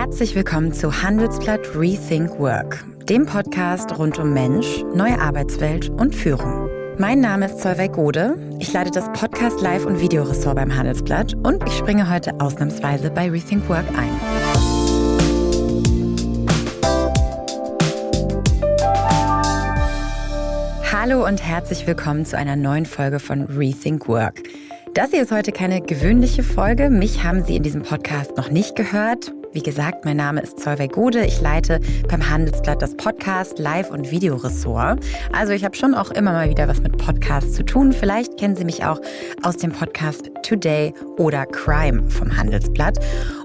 Herzlich willkommen zu Handelsblatt Rethink Work, dem Podcast rund um Mensch, neue Arbeitswelt und Führung. Mein Name ist Solveig Gode, ich leite das Podcast Live- und Videoressort beim Handelsblatt und ich springe heute ausnahmsweise bei Rethink Work ein. Hallo und herzlich willkommen zu einer neuen Folge von Rethink Work. Das hier ist heute keine gewöhnliche Folge. Mich haben Sie in diesem Podcast noch nicht gehört. Wie gesagt, mein Name ist Solveig Gode. Ich leite beim Handelsblatt das Podcast, Live- und Videoressort. Also ich habe schon auch immer mal wieder was mit Podcasts zu tun. Vielleicht kennen Sie mich auch aus dem Podcast Today oder Crime vom Handelsblatt.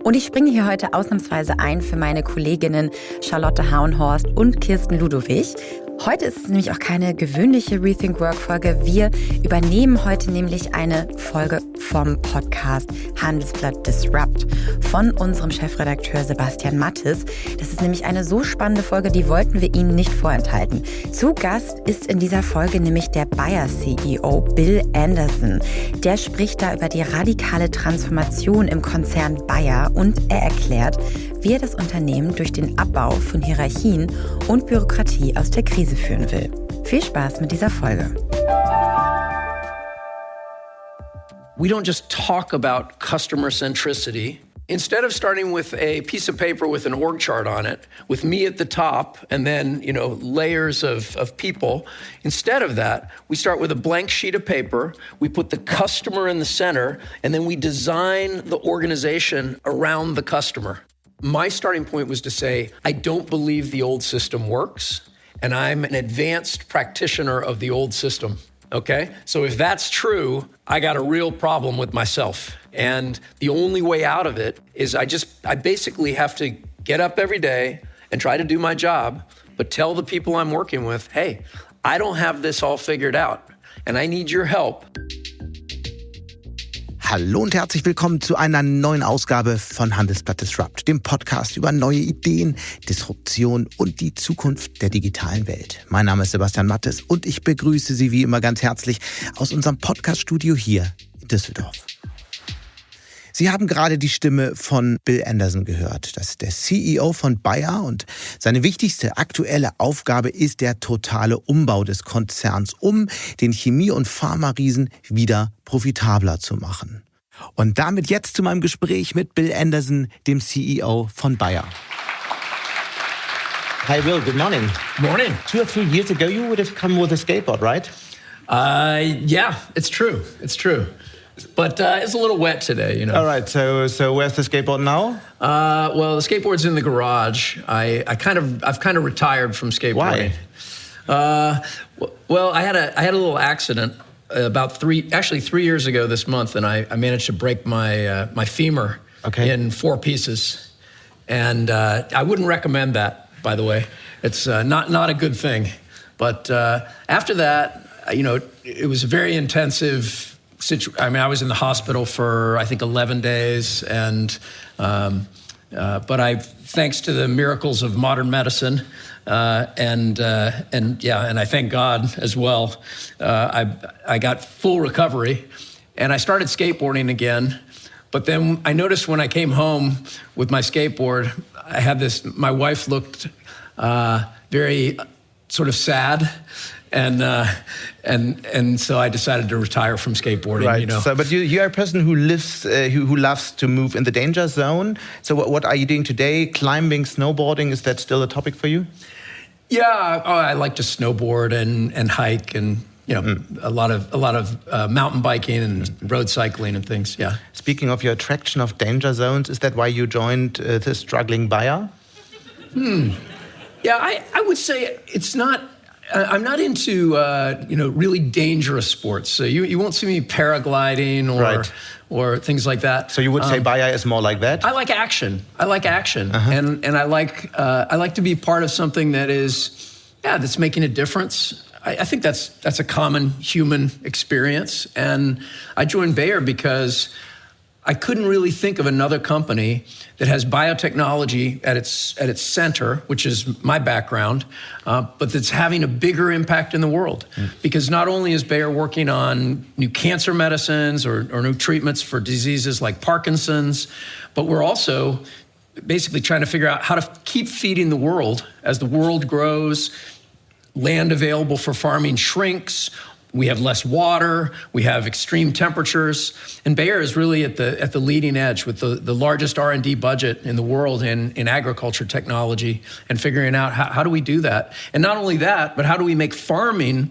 Und ich springe hier heute ausnahmsweise ein für meine Kolleginnen Charlotte Hauenhorst und Kirsten Ludowig. Heute ist es nämlich auch keine gewöhnliche Rethink Work-Folge. Wir übernehmen heute nämlich eine Folge vom Podcast Handelsblatt Disrupt von unserem Chefredakteur Sebastian Matthes. Das ist nämlich eine so spannende Folge, die wollten wir Ihnen nicht vorenthalten. Zu Gast ist in dieser Folge nämlich der Bayer-CEO Bill Anderson. Der spricht da über die radikale Transformation im Konzern Bayer und er erklärt, wie er das Unternehmen durch den Abbau von Hierarchien und Bürokratie aus der Krise führen will. Viel Spaß mit dieser Folge. We don't just talk about customer centricity. Instead of starting with a piece of paper with an org chart on it, with me at the top and then, layers of people, instead of that, we start with a blank sheet of paper, we put the customer in the center, and then we design the organization around the customer. My starting point was to say, I don't believe the old system works, and I'm an advanced practitioner of the old system, okay? So if that's true, I got a real problem with myself. And the only way out of it is I basically have to get up every day and try to do my job, but tell the people I'm working with, hey, I don't have this all figured out, and I need your help. Hallo und herzlich willkommen zu einer neuen Ausgabe von Handelsblatt Disrupt, dem Podcast über neue Ideen, Disruption und die Zukunft der digitalen Welt. Mein Name ist Sebastian Matthes und ich begrüße Sie wie immer ganz herzlich aus unserem Podcaststudio hier in Düsseldorf. Sie haben gerade die Stimme von Bill Anderson gehört. Das ist der CEO von Bayer und seine wichtigste aktuelle Aufgabe ist der totale Umbau des Konzerns, um den Chemie- und Pharmariesen wieder profitabler zu machen. Und damit jetzt zu meinem Gespräch mit Bill Anderson, dem CEO von Bayer. Hi, Will. Good morning. Morning. 2 or 3 years ago, you would have come with a skateboard, right? Yeah, it's true. It's true. But it's a little wet today, All right. So where's the skateboard now? Well, the skateboard's in the garage. I've kind of retired from skateboarding. Why? Well, I had a little accident about 3 years ago this month, and I managed to break my femur in 4 pieces. And I wouldn't recommend that, by the way. It's not a good thing. But after that, it was a very intensive. I was in the hospital for I think 11 days, and but thanks to the miracles of modern medicine, and I thank God as well. I got full recovery, and I started skateboarding again. But then I noticed when I came home with my skateboard, I had this. My wife looked very sort of sad. And so I decided to retire from skateboarding. Right. So, but you are a person who loves to move in the danger zone. So, what are you doing today? Climbing, snowboarding? Is that still a topic for you? Yeah. I like to snowboard and hike and a lot of mountain biking and road cycling and things. Yeah. Speaking of your attraction of danger zones, is that why you joined the struggling Bayer? Yeah. I would say it's not. I'm not into really dangerous sports. So you won't see me paragliding or things like that. So you would say Bayer is more like that? I like action. And I like to be part of something that that's making a difference. I think that's a common human experience. And I joined Bayer because I couldn't really think of another company that has biotechnology at its center, which is my background, but that's having a bigger impact in the world. Because not only is Bayer working on new cancer medicines or new treatments for diseases like Parkinson's, but we're also basically trying to figure out how to keep feeding the world as the world grows, land available for farming shrinks, we have less water, we have extreme temperatures, and Bayer is really at the leading edge with the largest R&D budget in the world in agriculture technology and figuring out how do we do that. And not only that, but how do we make farming,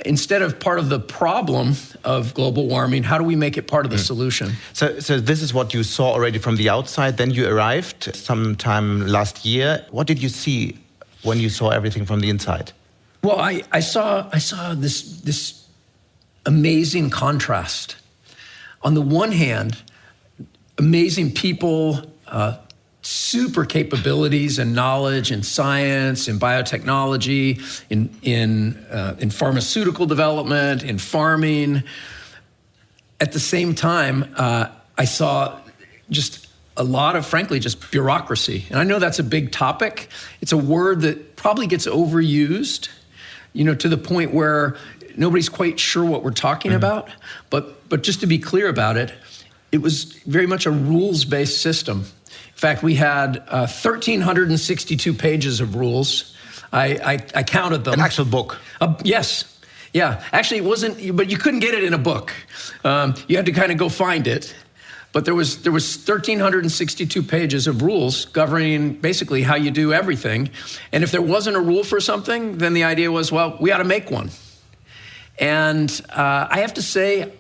instead of part of the problem of global warming, how do we make it part of the solution? So this is what you saw already from the outside. Then you arrived sometime last year. What did you see when you saw everything from the inside? Well, I saw this amazing contrast. On the one hand, amazing people, super capabilities and knowledge in science, in biotechnology, in pharmaceutical development, in farming. At the same time, I saw just a lot of, frankly, just bureaucracy. And I know that's a big topic. It's a word that probably gets overused, to the point where nobody's quite sure what we're talking about. But just to be clear about it, it was very much a rules-based system. In fact, we had 1,362 pages of rules. I counted them. An actual book? Yes. Yeah. Actually, it wasn't, but you couldn't get it in a book. You had to kind of go find it. But there was 1,362 pages of rules governing basically how you do everything. And if there wasn't a rule for something, then the idea was, well, we ought to make one. And I have to say,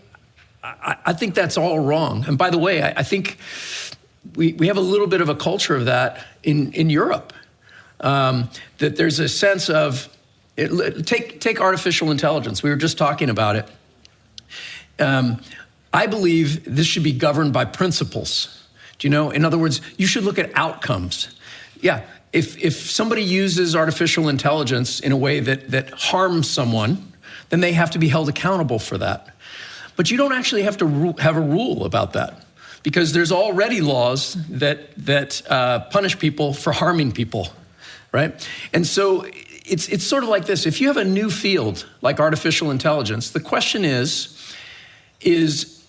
I think that's all wrong. And by the way, I think we have a little bit of a culture of that in Europe, that there's a sense of, take artificial intelligence. We were just talking about it. I believe this should be governed by principles. In other words, you should look at outcomes. Yeah, if somebody uses artificial intelligence in a way that harms someone, then they have to be held accountable for that. But you don't actually have to have a rule about that, because there's already laws that punish people for harming people, right? And so it's sort of like this. If you have a new field like artificial intelligence, the question is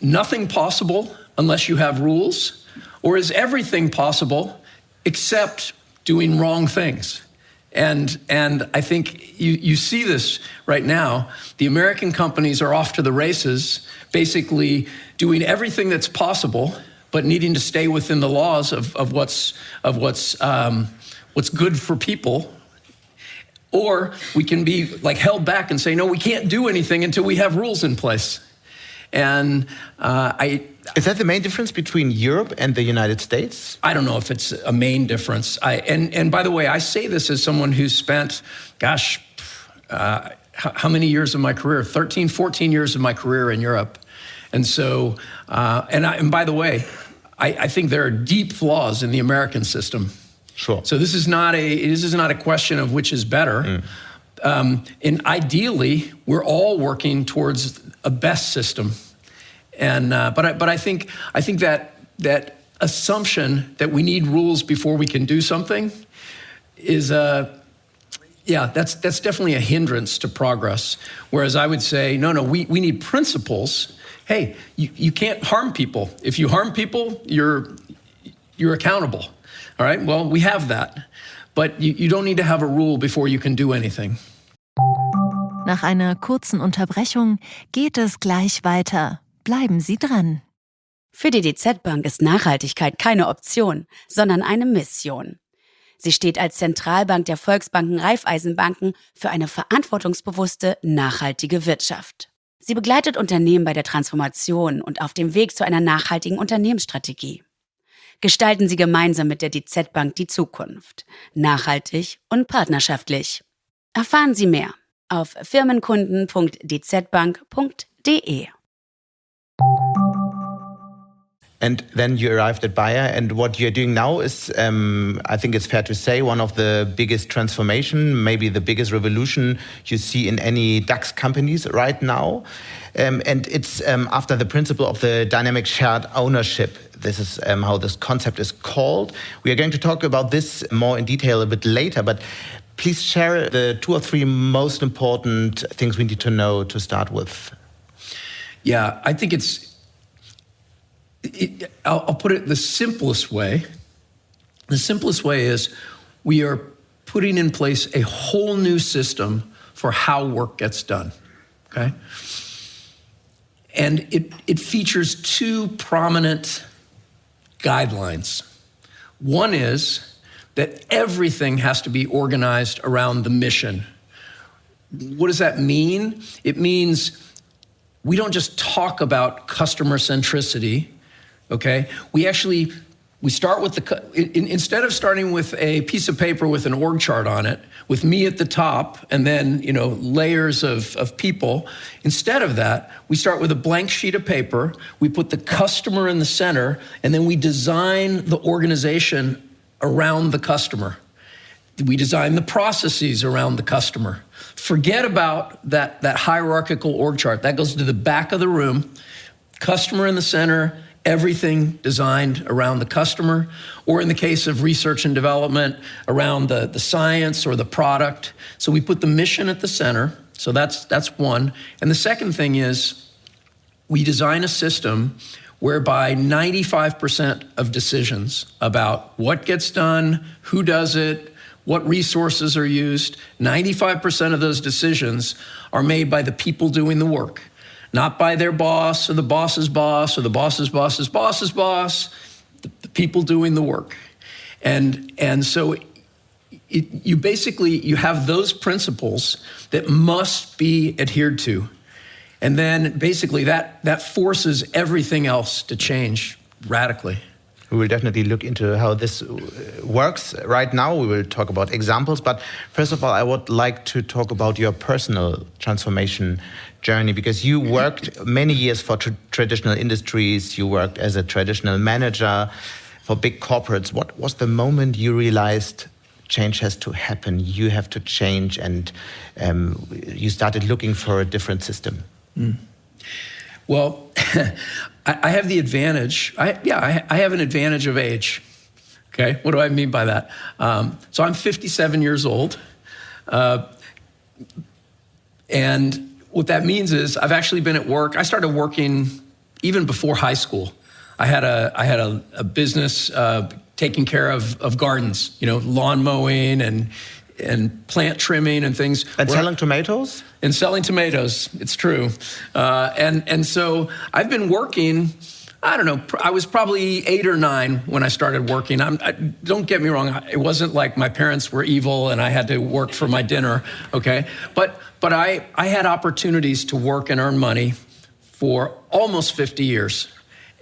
nothing possible unless you have rules? Or is everything possible except doing wrong things? And I think you see this right now. The American companies are off to the races, basically doing everything that's possible, but needing to stay within the laws of what's good for people. Or we can be held back and say, no, we can't do anything until we have rules in place. And is that the main difference between Europe and the United States? I don't know if it's a main difference. And by the way, I say this as someone who's spent, how many years of my career? 13, 14 years of my career in Europe. And so, and by the way, I think there are deep flaws in the American system. Sure. So this is not a question of which is better. And ideally, we're all working towards a best system. And but I think that assumption that we need rules before we can do something is that's definitely a hindrance to progress. Whereas I would say, no, we need principles. Hey, you can't harm people. If you harm people, you're accountable. All right. Well, we have that, but you don't need to have a rule before you can do anything. Nach einer kurzen Unterbrechung geht es gleich weiter. Bleiben Sie dran. Für die DZ Bank ist Nachhaltigkeit keine Option, sondern eine Mission. Sie steht als Zentralbank der Volksbanken Raiffeisenbanken für eine verantwortungsbewusste, nachhaltige Wirtschaft. Sie begleitet Unternehmen bei der Transformation und auf dem Weg zu einer nachhaltigen Unternehmensstrategie. Gestalten Sie gemeinsam mit der DZ Bank die Zukunft. Nachhaltig und partnerschaftlich. Erfahren Sie mehr auf firmenkunden.dzbank.de. And then you arrived at Bayer, and what you're doing now is, I think it's fair to say, one of the biggest transformation, maybe the biggest revolution you see in any DAX companies right now. And it's after the principle of the dynamic shared ownership. This is how this concept is called. We are going to talk about this more in detail a bit later, but please share the 2 or 3 most important things we need to know to start with. Yeah, I think I'll put it the simplest way The simplest way is we are putting in place a whole new system for how work gets done, okay? And it features two prominent guidelines. One is that everything has to be organized around the mission. What does that mean? It means we don't just talk about customer centricity, okay? We start with instead of starting with a piece of paper with an org chart on it, with me at the top, and then, layers of people. Instead of that, we start with a blank sheet of paper, we put the customer in the center, and then we design the organization around the customer. We design the processes around the customer. Forget about that hierarchical org chart. That goes to the back of the room. Customer in the center, everything designed around the customer, or in the case of research and development, around the science or the product. So we put the mission at the center. So that's one. And the second thing is we design a system whereby 95% of decisions about what gets done, who does it, what resources are used, 95% of those decisions are made by the people doing the work, not by their boss or the boss's boss or the boss's boss's boss's boss, the people doing the work. And so you have those principles that must be adhered to. And then basically that forces everything else to change radically. We will definitely look into how this works. Right now, we will talk about examples. But first of all, I would like to talk about your personal transformation journey, because you worked many years for traditional industries. You worked as a traditional manager for big corporates. What was the moment you realized change has to happen? You have to change, and you started looking for a different system. Well, I have the advantage. I have an advantage of age. Okay, what do I mean by that? So I'm 57 years old, and what that means is I've actually been at work. I started working even before high school. I had a business taking care of gardens, lawn mowing and plant trimming and things. And selling tomatoes? And selling tomatoes, it's true. And so I've been working, I don't know, I was probably 8 or 9 when I started working. Don't get me wrong, it wasn't like my parents were evil and I had to work for my dinner, okay? But I had opportunities to work and earn money for almost 50 years.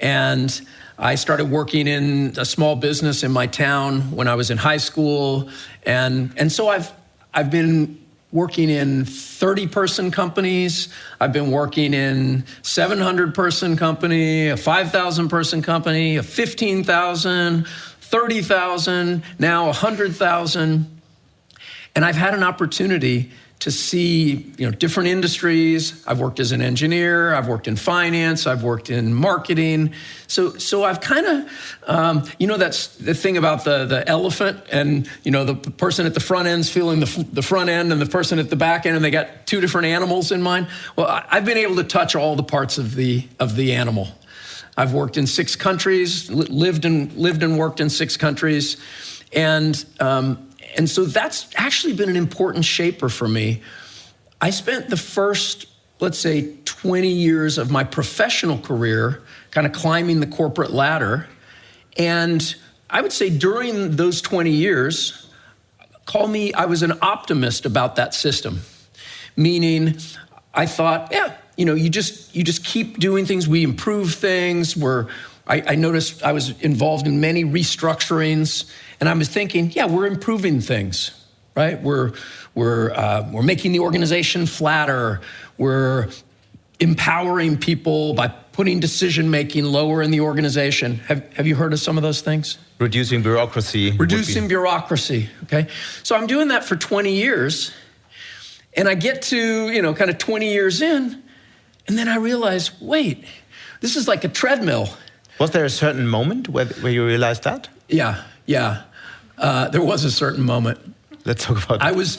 And I started working in a small business in my town when I was in high school. And so I've been working in 30-person companies. I've been working in 700-person company, a 5,000-person company, a 15,000, 30,000, now 100,000. And I've had an opportunity to see different industries. I've worked as an engineer, I've worked in finance, I've worked in marketing. So I've kind of, that's the thing about the elephant, and the person at the front end's feeling the front end, and the person at the back end, and they got two different animals in mind. Well, I've been able to touch all the parts of the animal. I've worked in 6 countries, lived and worked in 6 countries, and so that's actually been an important shaper for me. I spent the first, let's say, 20 years of my professional career kind of climbing the corporate ladder. And I would say during those 20 years, I was an optimist about that system. Meaning, I thought, you just keep doing things, we improve things. I noticed I was involved in many restructurings, and I was thinking, we're improving things, right? We're making the organization flatter. We're empowering people by putting decision-making lower in the organization. Have you heard of some of those things? Reducing bureaucracy. Reducing bureaucracy, okay? So I'm doing that for 20 years, and I get to, kind of 20 years in, and then I realize, wait, this is like a treadmill. Was there a certain moment where you realized that? Yeah. There was a certain moment. Let's talk about that. I was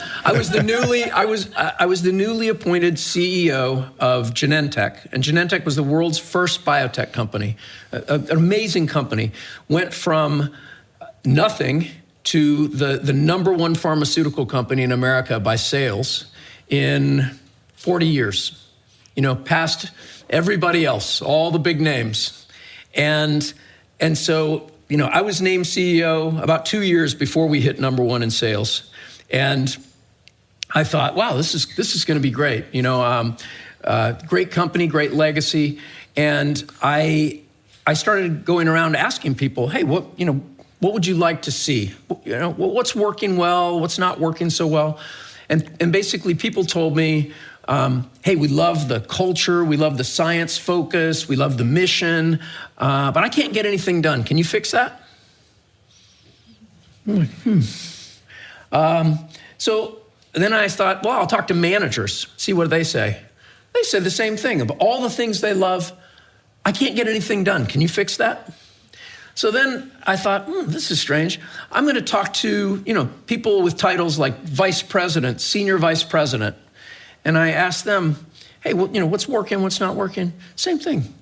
the newly appointed CEO of Genentech, and Genentech was the world's first biotech company, an amazing company. Went from nothing to the number one pharmaceutical company in America by sales in 40 years, past everybody else, all the big names. And so, I was named CEO about 2 years before we hit number one in sales. And I thought, wow, this is going to be great. Great company, great legacy. And I started going around asking people, hey, what would you like to see? What's working well? What's not working so well? And basically people told me, hey, we love the culture, we love the science focus, we love the mission, but I can't get anything done. Can you fix that? So then I thought, well, I'll talk to managers, see what they say. They said the same thing. Of all the things they love, I can't get anything done. Can you fix that? So then I thought, this is strange. I'm going to talk to, people with titles like vice president, senior vice president. And I asked them, hey, what's working, what's not working? Same thing.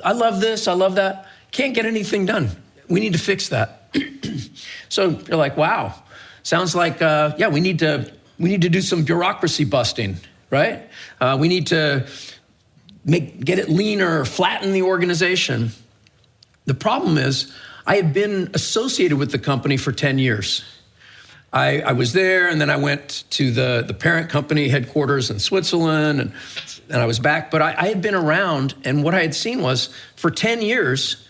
I love this, I love that. Can't get anything done. We need to fix that. So you're like, wow, sounds like, we need to do some bureaucracy busting, right? We need to get it leaner, flatten the organization. The problem is, I had been associated with the company for 10 years. I was there, and then I went to the parent company headquarters in Switzerland, and I was back. But I had been around, and what I had seen was, for 10 years,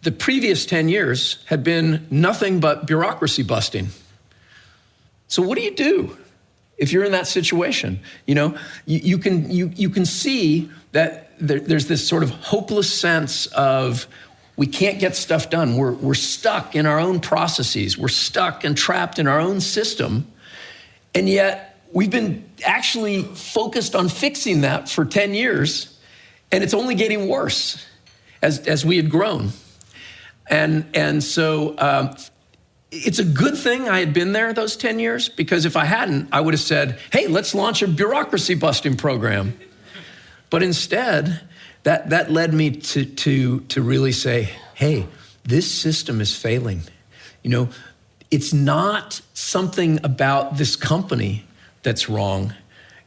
the previous 10 years had been nothing but bureaucracy busting. So what do you do if you're in that situation? You can see that there's this sort of hopeless sense of, we can't get stuff done. We're stuck in our own processes. We're stuck and trapped in our own system. And yet we've been actually focused on fixing that for 10 years, and it's only getting worse as we had grown. And so it's a good thing I had been there those 10 years, because if I hadn't, I would have said, hey, let's launch a bureaucracy busting program. But instead, that led me to really say, hey, this system is failing. It's not something about this company that's wrong.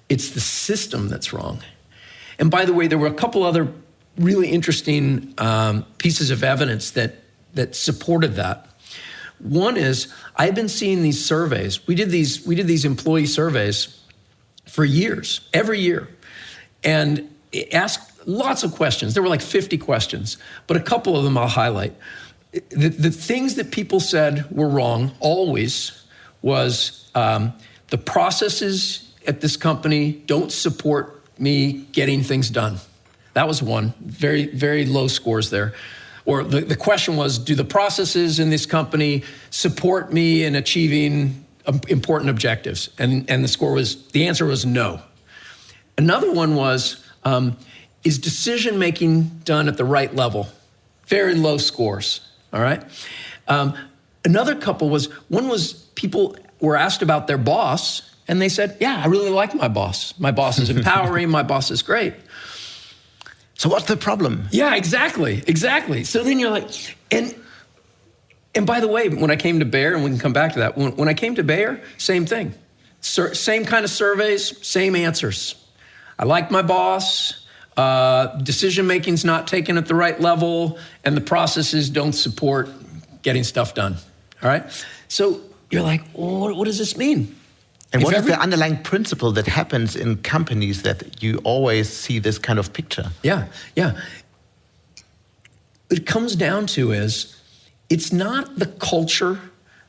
It's the system that's wrong. And by the way, there were a couple other really interesting pieces of evidence that supported that. One is, I've been seeing these surveys. We did these employee surveys for years, every year, and asked lots of questions. There were like 50 questions, but a couple of them I'll highlight. The things that people said were wrong always was the processes at this company don't support me getting things done. That was one. Very, very low scores there. Or the question was, do the processes in this company support me in achieving important objectives? And the answer was no. Another one was, is decision-making done at the right level? Very low scores, all right? Another couple was, one was people were asked about their boss, and they said, yeah, I really like my boss. My boss is empowering, my boss is great. So what's the problem? Yeah, exactly. So then you're like, and by the way, when I came to Bayer, and we can come back to that, when I came to Bayer, same thing. Same kind of surveys, same answers. I like my boss, decision-making's not taken at the right level, and the processes don't support getting stuff done, all right? So you're like, well, what does this mean? And what is the underlying principle that happens in companies that you always see this kind of picture? Yeah. What it comes down to is, it's not the culture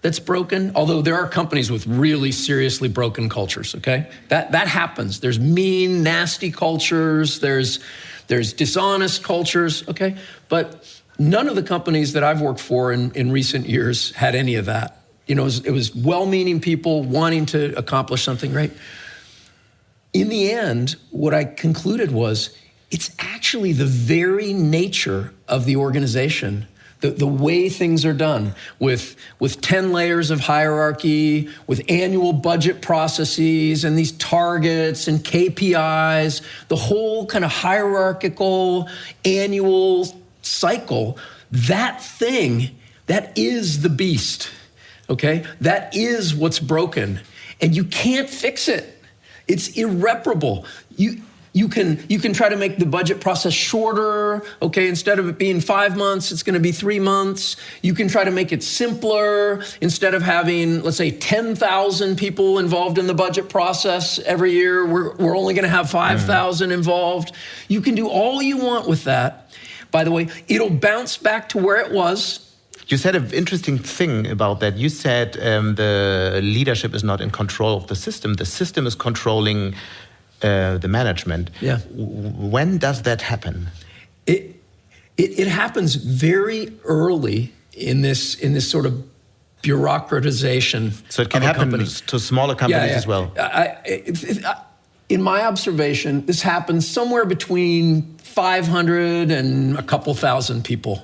that's broken, although there are companies with really seriously broken cultures, okay? That happens. There's mean, nasty cultures, there's dishonest cultures, okay? But none of the companies that I've worked for in recent years had any of that. It was well-meaning people wanting to accomplish something great. In the end, what I concluded was, it's actually the very nature of the organization, the way things are done, with 10 layers of hierarchy, with annual budget processes and these targets and KPIs, the whole kind of hierarchical annual cycle, that is the beast. okay? That is what's broken, and you can't fix it. It's irreparable. You can try to make the budget process shorter, okay? Instead of it being 5 months, it's gonna be 3 months. You can try to make it simpler. Instead of having, let's say, 10,000 people involved in the budget process every year, we're only gonna have 5,000 involved. You can do all you want with that. By the way, it'll bounce back to where it was. You said an interesting thing about that. You said the leadership is not in control of the system. The system is controlling the management. Yeah. When does that happen? It happens very early in this sort of bureaucratization. So it can happen to smaller companies as well. In my observation, this happens somewhere between 500 and a couple thousand people.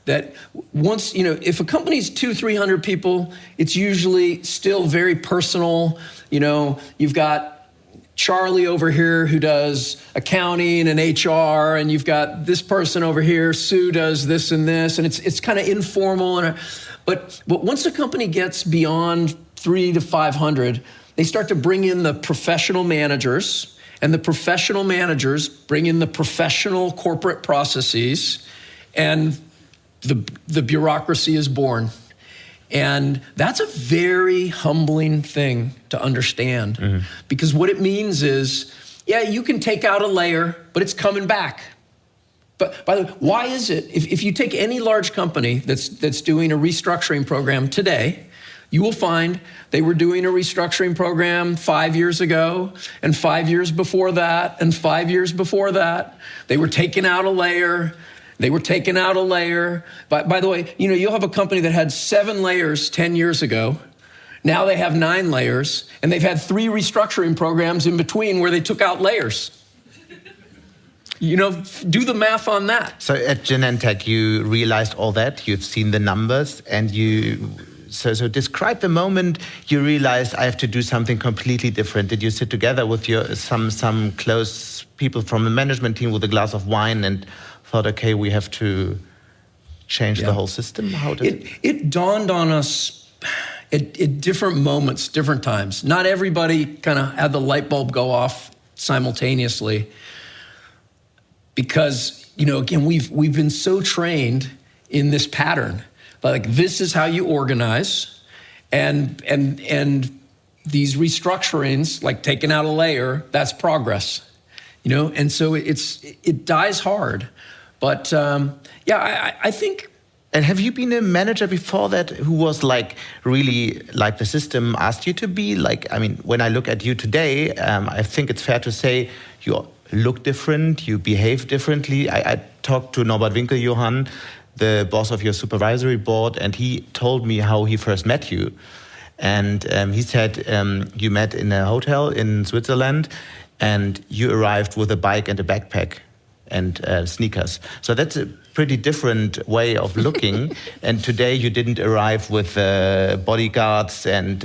That once, if a company's 200-300 people, it's usually still very personal. You've got Charlie over here who does accounting and HR, and you've got this person over here, Sue does this and this, and it's kind of informal. But once a company gets beyond 300 to 500, they start to bring in the professional managers, and the professional managers bring in the professional corporate processes, and the bureaucracy is born. And that's a very humbling thing to understand, because what it means is, you can take out a layer, but it's coming back. But by the way, why is it, if you take any large company that's doing a restructuring program today, you will find they were doing a restructuring program 5 years ago, and 5 years before that, and 5 years before that. They were taking out a layer. They were taking out a layer. By the way, you'll have a company that had 7 layers 10 years ago. Now they have 9 layers, and they've had 3 restructuring programs in between where they took out layers. Do the math on that. So at Genentech, you realized all that. You've seen the numbers, and So describe the moment you realized I have to do something completely different. Did you sit together with some close people from the management team with a glass of wine and thought, okay, we have to change the whole system? How did it dawned on us at different moments, different times. Not everybody kind of had the light bulb go off simultaneously, because again, we've been so trained in this pattern. Like, this is how you organize, and these restructurings, like taking out a layer, that's progress, and so it dies hard. But I think. And have you been a manager before that who was really like the system asked you to be? When I look at you today, I think it's fair to say you look different, you behave differently. I talked to Norbert Winkeljohann, the boss of your supervisory board, and he told me how he first met you. And he said you met in a hotel in Switzerland, and you arrived with a bike and a backpack and sneakers. So that's a pretty different way of looking. And today you didn't arrive with bodyguards and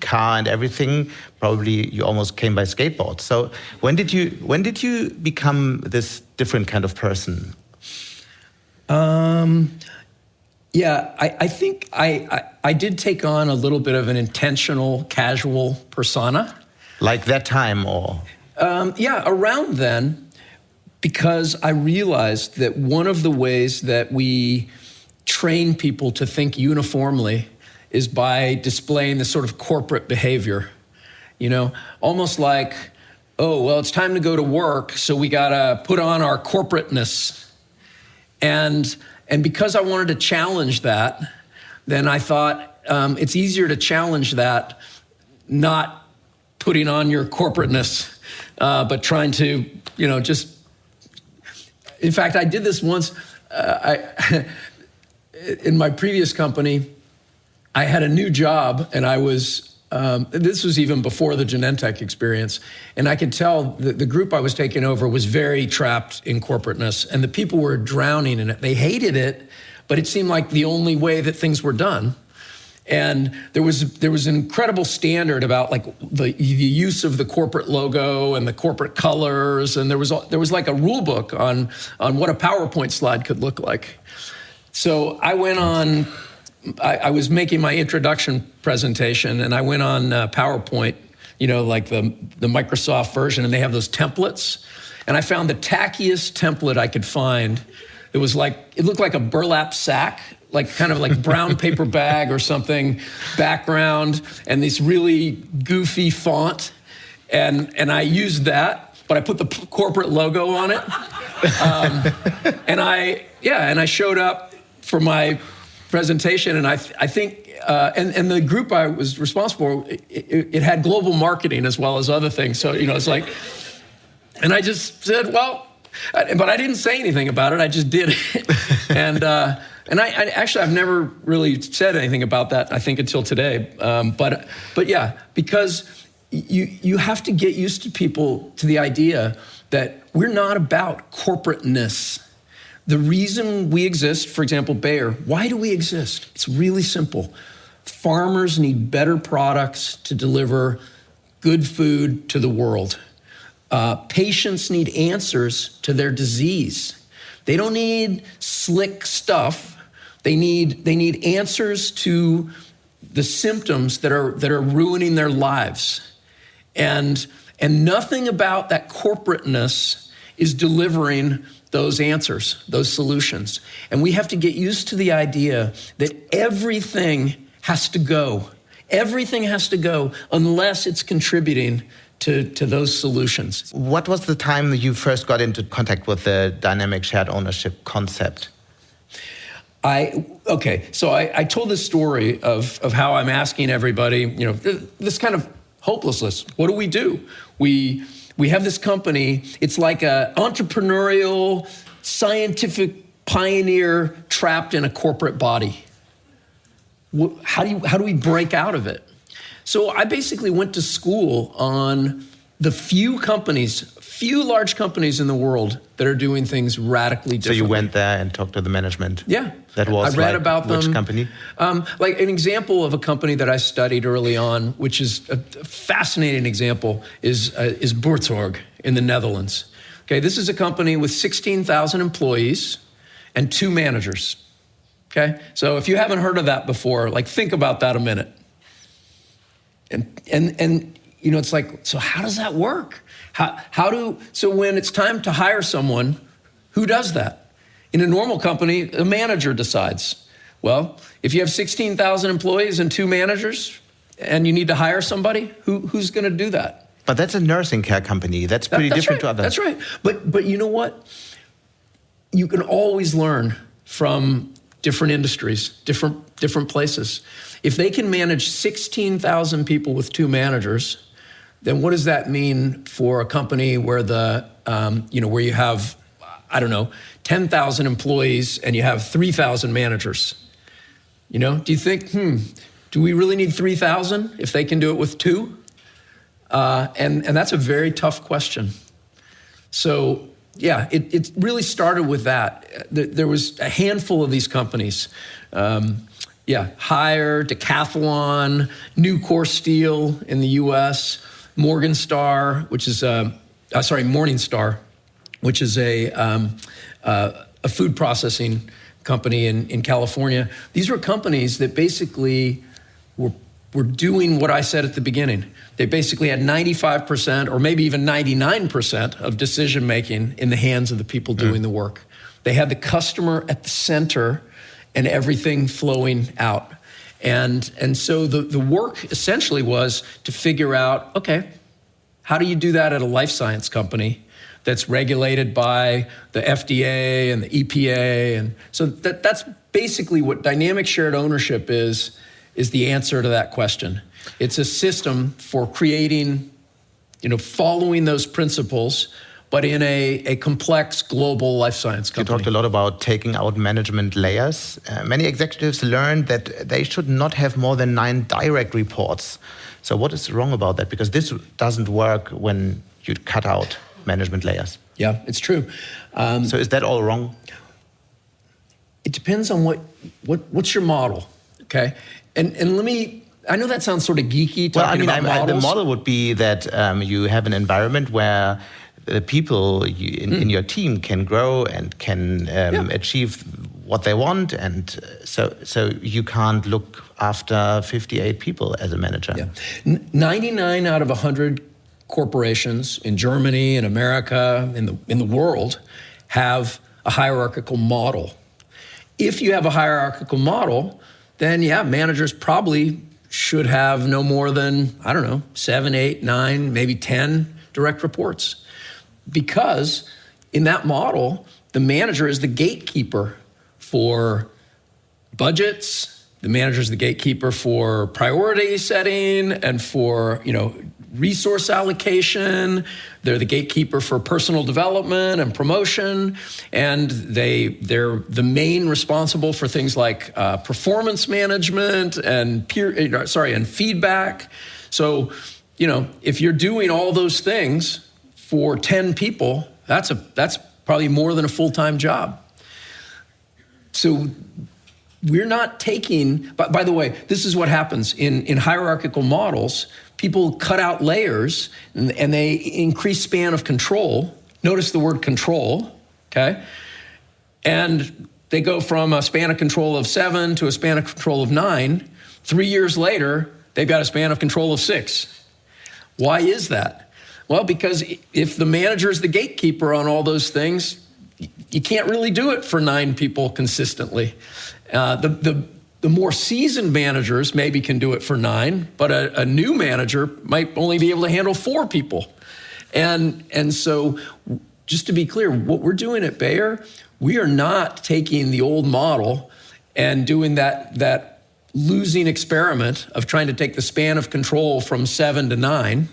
car and everything. Probably you almost came by skateboard. So when did you become this different kind of person? I think I did take on a little bit of an intentional, casual persona. Like that time, or? Around then, because I realized that one of the ways that we train people to think uniformly is by displaying this sort of corporate behavior. Almost like, it's time to go to work, so we gotta put on our corporateness. And because I wanted to challenge that, then I thought it's easier to challenge that, not putting on your corporateness, but trying to, just. In fact, I did this once. In my previous company, I had a new job, and I was. This was even before the Genentech experience, and I could tell the group I was taking over was very trapped in corporateness, and the people were drowning in it. They hated it, but it seemed like the only way that things were done. And there was an incredible standard about the use of the corporate logo and the corporate colors, and there was like a rule book on what a PowerPoint slide could look like. So I went on I was making my introduction presentation, and I went on PowerPoint, like the Microsoft version, and they have those templates. And I found the tackiest template I could find. It looked like a burlap sack, kind of like brown paper bag or something, background, and this really goofy font. And I used that, but I put the corporate logo on it. And I showed up for my presentation, and I think, and the group I was responsible for, it had global marketing as well as other things. So, it's like, and I just said, well, but I didn't say anything about it. I just did it. And I've never really said anything about that, I think, until today. But yeah, because you have to get used to people to the idea that we're not about corporateness. The reason we exist, for example, Bayer, why do we exist? It's really simple. Farmers need better products to deliver good food to the world. Patients need answers to their disease. They don't need slick stuff. They need answers to the symptoms that are ruining their lives. And nothing about that corporateness is delivering those answers, those solutions. And we have to get used to the idea that everything has to go. Everything has to go unless it's contributing to those solutions. What was the time that you first got into contact with the dynamic shared ownership concept? So I told this story of how I'm asking everybody, this kind of hopelessness. What do? We have this company. It's like an entrepreneurial, scientific pioneer trapped in a corporate body. How do we break out of it? So I basically went to school on the few large companies in the world that are doing things radically differently. So you went there and talked to the management? Yeah. That was I read about them. Which company? Like an example of a company that I studied early on, which is a fascinating example, is Buurtzorg in the Netherlands. Okay, this is a company with 16,000 employees and 2 managers. Okay, so if you haven't heard of that before, think about that a minute. And it's like, so how does that work? So when it's time to hire someone, who does that? In a normal company, a manager decides. Well, if you have 16,000 employees and 2 managers and you need to hire somebody, who's going to do that? But that's a nursing care company. That's pretty different to others. That's right. But you know what? You can always learn from different industries, different places. If they can manage 16,000 people with 2 managers, then what does that mean for a company where where you have, 10,000 employees and you have 3,000 managers? Do you think, do we really need 3,000 if they can do it with 2? And that's a very tough question. So yeah, it really started with that. There was a handful of these companies. Hire, Decathlon, Nucor Steel in the U.S., Morningstar, which is a food processing company in California. These were companies that basically were doing what I said at the beginning. They basically had 95% or maybe even 99% of decision-making in the hands of the people doing the work. They had the customer at the center and everything flowing out. And so the work essentially was to figure out, okay, how do you do that at a life science company that's regulated by the FDA and the EPA? And so that's basically what dynamic shared ownership is the answer to that question. It's a system for creating, following those principles, but in a complex global life science company. You talked a lot about taking out management layers. Many executives learned that they should not have more than 9 direct reports. So what is wrong about that? Because this doesn't work when you cut out management layers. Yeah, it's true. So is that all wrong? It depends on what's your model, okay? And I know that sounds sort of geeky talking about models. The model would be that you have an environment where the people in your team can grow and can achieve what they want, and so you can't look after 58 people as a manager. Yeah. 99 out of 100 corporations in Germany, in America, in the world have a hierarchical model. If you have a hierarchical model, then managers probably should have no more than, 7, 8, 9, maybe 10 direct reports. Because in that model, the manager is the gatekeeper for budgets, the manager is the gatekeeper for priority setting and for, resource allocation. They're the gatekeeper for personal development and promotion, and they're the main responsible for things like performance management and and feedback. So, if you're doing all those things for 10 people, that's probably more than a full-time job. So we're not taking, by the way, this is what happens in hierarchical models. People cut out layers and they increase span of control. Notice the word control, okay? And they go from a span of control of 7 to a span of control of 9. 3 years later, they've got a span of control of 6. Why is that? Well, because if the manager is the gatekeeper on all those things, you can't really do it for 9 people consistently. The more seasoned managers maybe can do it for 9, but a new manager might only be able to handle 4 people. And so just to be clear, what we're doing at Bayer, we are not taking the old model and doing that losing experiment of trying to take the span of control from 7 to 9.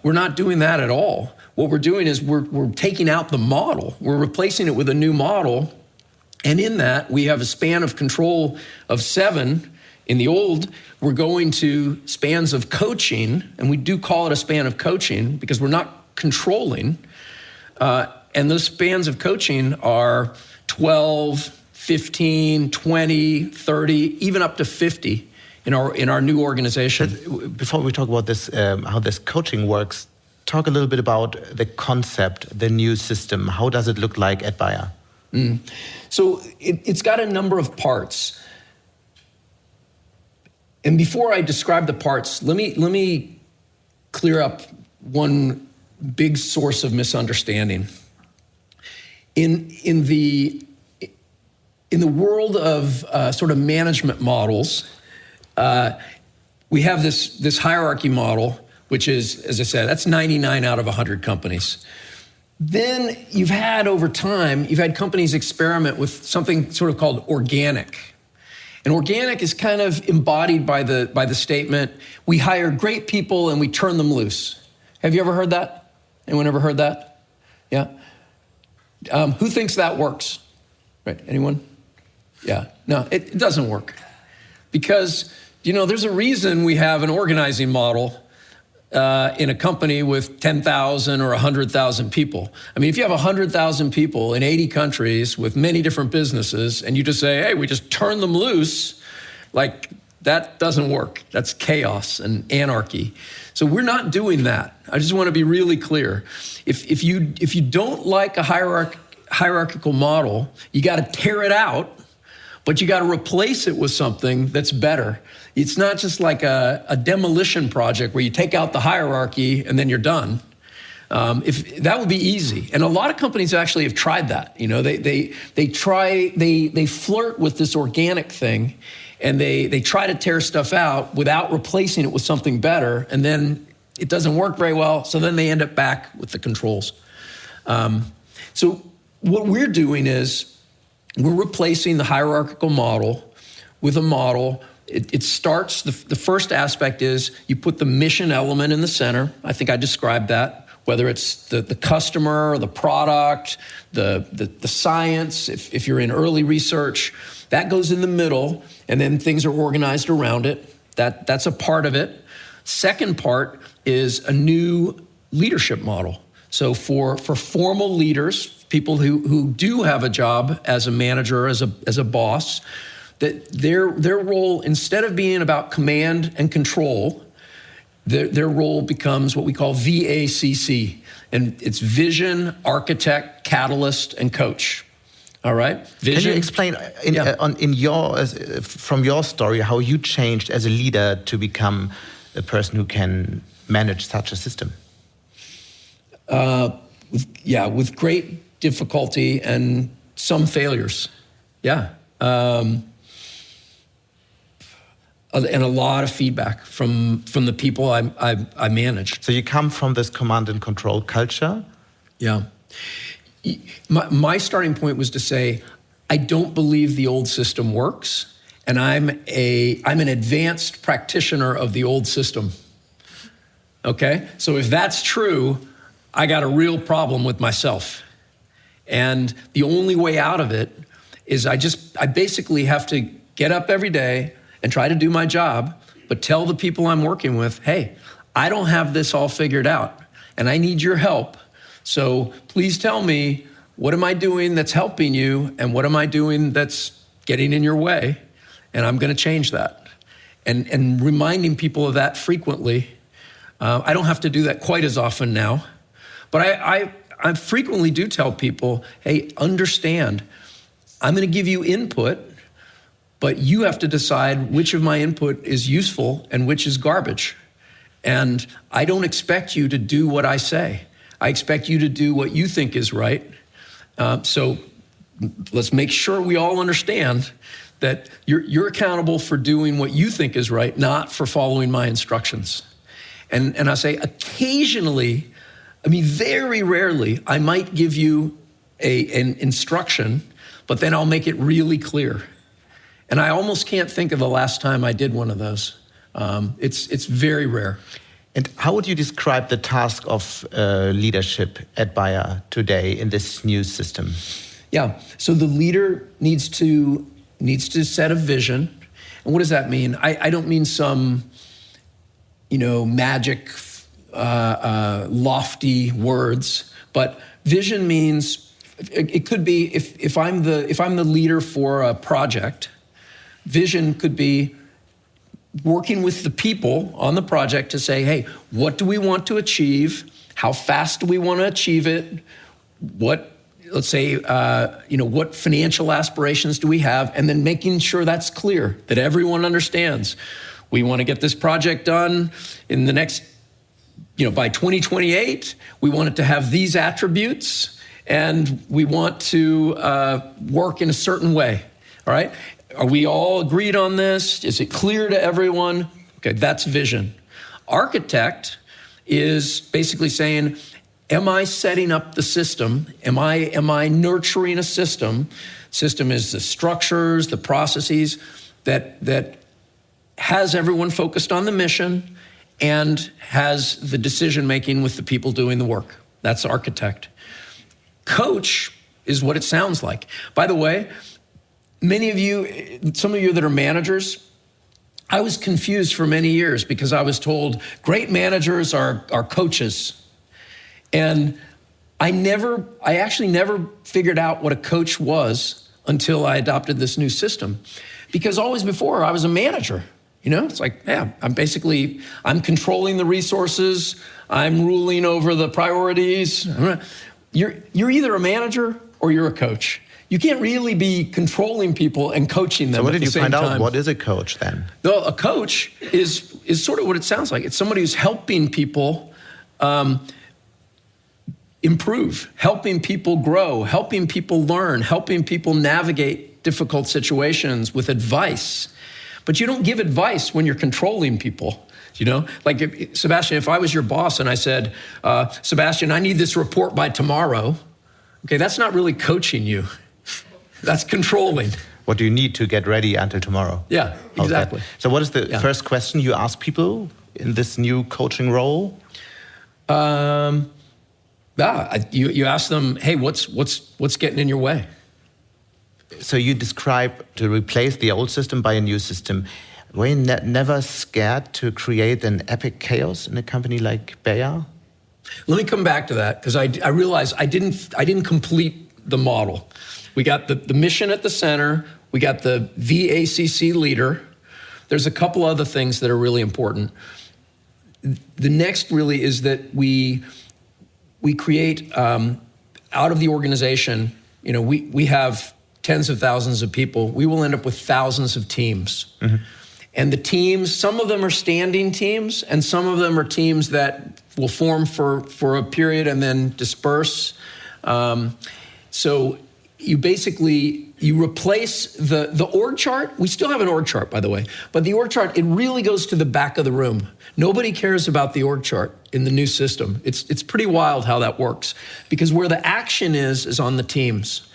We're not doing that at all. What we're doing is we're taking out the model. We're replacing it with a new model. And in that, we have a span of control of 7. In the old, we're going to spans of coaching, and we do call it a span of coaching because we're not controlling. And those spans of coaching are 12, 15, 20, 30, even up to 50 in our new organization. Before we talk about this, how this coaching works, talk a little bit about the concept, the new system. How does it look like at Bayer? So it's got a number of parts. And before I describe the parts, let me clear up one big source of misunderstanding. In the world of sort of management models, we have this hierarchy model, which is, as I said, that's 99 out of 100 companies. Then you've had companies experiment with something sort of called organic. And organic is kind of embodied by the statement, we hire great people and we turn them loose. Have you ever heard that? Anyone ever heard that? Yeah? Who thinks that works? Right, anyone? Yeah, no, it doesn't work. Because, there's a reason we have an organizing model in a company with 10,000 or 100,000 people. I mean, if you have 100,000 people in 80 countries with many different businesses, and you just say, hey, we just turn them loose, like that doesn't work. That's chaos and anarchy. So we're not doing that. I just want to be really clear. If you don't like a hierarchical model, you got to tear it out, but you got to replace it with something that's better. It's not just like a demolition project where you take out the hierarchy and then you're done. If that would be easy, and a lot of companies actually have tried that. They flirt with this organic thing, and they try to tear stuff out without replacing it with something better, and then it doesn't work very well. So then they end up back with the controls. So what we're doing is we're replacing the hierarchical model with a model. It starts, the first aspect is you put the mission element in the center. I think I described that, whether it's the customer or the product, the science, if you're in early research, that goes in the middle, and then things are organized around it. That's a part of it. Second part is a new leadership model. So for formal leaders, people who do have a job as a manager, as a boss, that their role, instead of being about command and control, their role becomes what we call VACC, and it's vision, architect, catalyst, and coach. All right. Vision. Can you explain from your story how you changed as a leader to become a person who can manage such a system? With great difficulty and some failures. Yeah. And a lot of feedback from the people I managed. So you come from this command and control culture? Yeah. My starting point was to say, I don't believe the old system works, and I'm an advanced practitioner of the old system. Okay? So if that's true, I got a real problem with myself. And the only way out of it is I basically have to get up every day and try to do my job, but tell the people I'm working with, hey, I don't have this all figured out, and I need your help. So please tell me, what am I doing that's helping you, and what am I doing that's getting in your way? And I'm going to change that. And reminding people of that frequently. I don't have to do that quite as often now, but I frequently do tell people, hey, understand, I'm going to give you input, but you have to decide which of my input is useful and which is garbage. And I don't expect you to do what I say. I expect you to do what you think is right. So let's make sure we all understand that you're accountable for doing what you think is right, not for following my instructions. And I say occasionally, very rarely, I might give you an instruction, but then I'll make it really clear. And I almost can't think of the last time I did one of those. It's very rare. And how would you describe the task of leadership at Bayer today in this new system? Yeah, so the leader needs to set a vision. And what does that mean? I don't mean some, magic, lofty words, but vision means, it could be, if I'm the leader for a project, vision could be working with the people on the project to say, hey, what do we want to achieve? How fast do we want to achieve it? What financial aspirations do we have? And then making sure that's clear, that everyone understands. We want to get this project done in the next, by 2028. We want it to have these attributes, and we want to work in a certain way, all right? Are we all agreed on this? Is it clear to everyone? Okay, that's vision. Architect is basically saying, am I setting up the system? Am I nurturing a system? System is the structures, the processes that has everyone focused on the mission and has the decision-making with the people doing the work. That's architect. Coach is what it sounds like. By the way, some of you that are managers, I was confused for many years because I was told great managers are coaches. And I actually never figured out what a coach was until I adopted this new system. Because always before, I was a manager. It's like, I'm controlling the resources, I'm ruling over the priorities. You're either a manager or you're a coach. You can't really be controlling people and coaching them at the same time. So what did you find out? What is a coach then? No, a coach is sort of what it sounds like. It's somebody who's helping people improve, helping people grow, helping people learn, helping people navigate difficult situations with advice. But you don't give advice when you're controlling people. Like Sebastian, if I was your boss and I said, Sebastian, I need this report by tomorrow. Okay, that's not really coaching you. That's controlling. What do you need to get ready until tomorrow? Yeah, exactly. Okay. So what is the first question you ask people in this new coaching role? You ask them, hey, what's getting in your way? So you describe to replace the old system by a new system. Were you never scared to create an epic chaos in a company like Bayer? Let me come back to that, because I realized I didn't complete the model. We got the mission at the center. We got the VACC leader. There's a couple other things that are really important. The next really is that we create out of the organization You know, we have tens of thousands of people. We will end up with thousands of teams. And the teams, some of them are standing teams, and some of them are teams that will form for a period and then disperse. So you basically, you replace the org chart. We still have an org chart, by the way, but the org chart, it really goes to the back of the room. Nobody cares about the org chart in the new system. It's pretty wild how that works, because where the action is on the teams,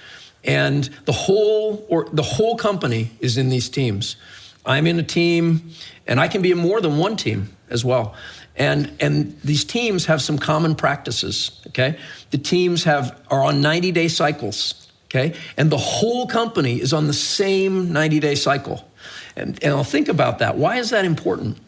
and the whole company is in these teams. I'm in a team, and I can be in more than one team as well. And these teams have some common practices, okay? The teams are on 90-day cycles, okay? And the whole company is on the same 90-day cycle. And I'll think about that. Why is that important?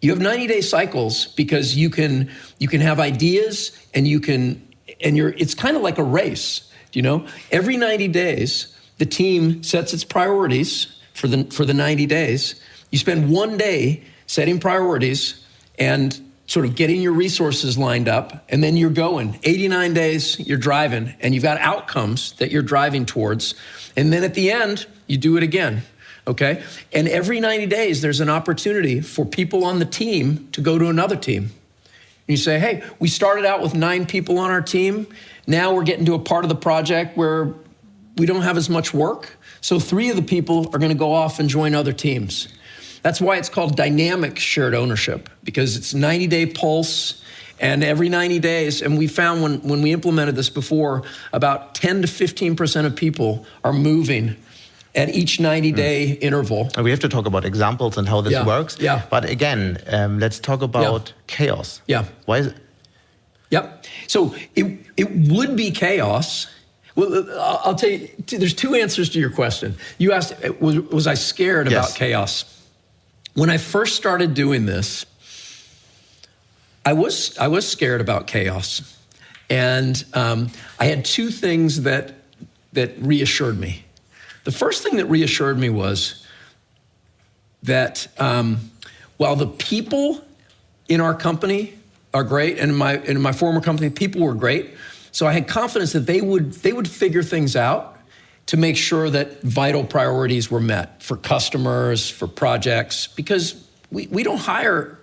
You have 90-day cycles because you can have ideas, and it's kind of like a race, you know? Every 90 days, the team sets its priorities for the 90 days. You spend one day setting priorities and sort of getting your resources lined up, and then you're going. 89 days, you're driving, and you've got outcomes that you're driving towards. And then at the end, you do it again, okay? And every 90 days, there's an opportunity for people on the team to go to another team. And you say, hey, we started out with 9 people on our team. Now we're getting to a part of the project where we don't have as much work. So 3 of the people are going to go off and join other teams. That's why it's called dynamic shared ownership, because it's 90-day pulse, and every 90 days, and we found when we implemented this before, about 10 to 15% of people are moving at each 90-day interval. We have to talk about examples and how this works. Yeah. But again, let's talk about chaos. Yeah. Why is it? Yep. So it would be chaos. Well, I'll tell you, there's 2 answers to your question. You asked, was I scared about chaos? When I first started doing this, I was scared about chaos. And I had 2 things that reassured me. The first thing that reassured me was that while the people in our company are great, and in my former company, people were great, so I had confidence that they would figure things out to make sure that vital priorities were met for customers, for projects, because we don't hire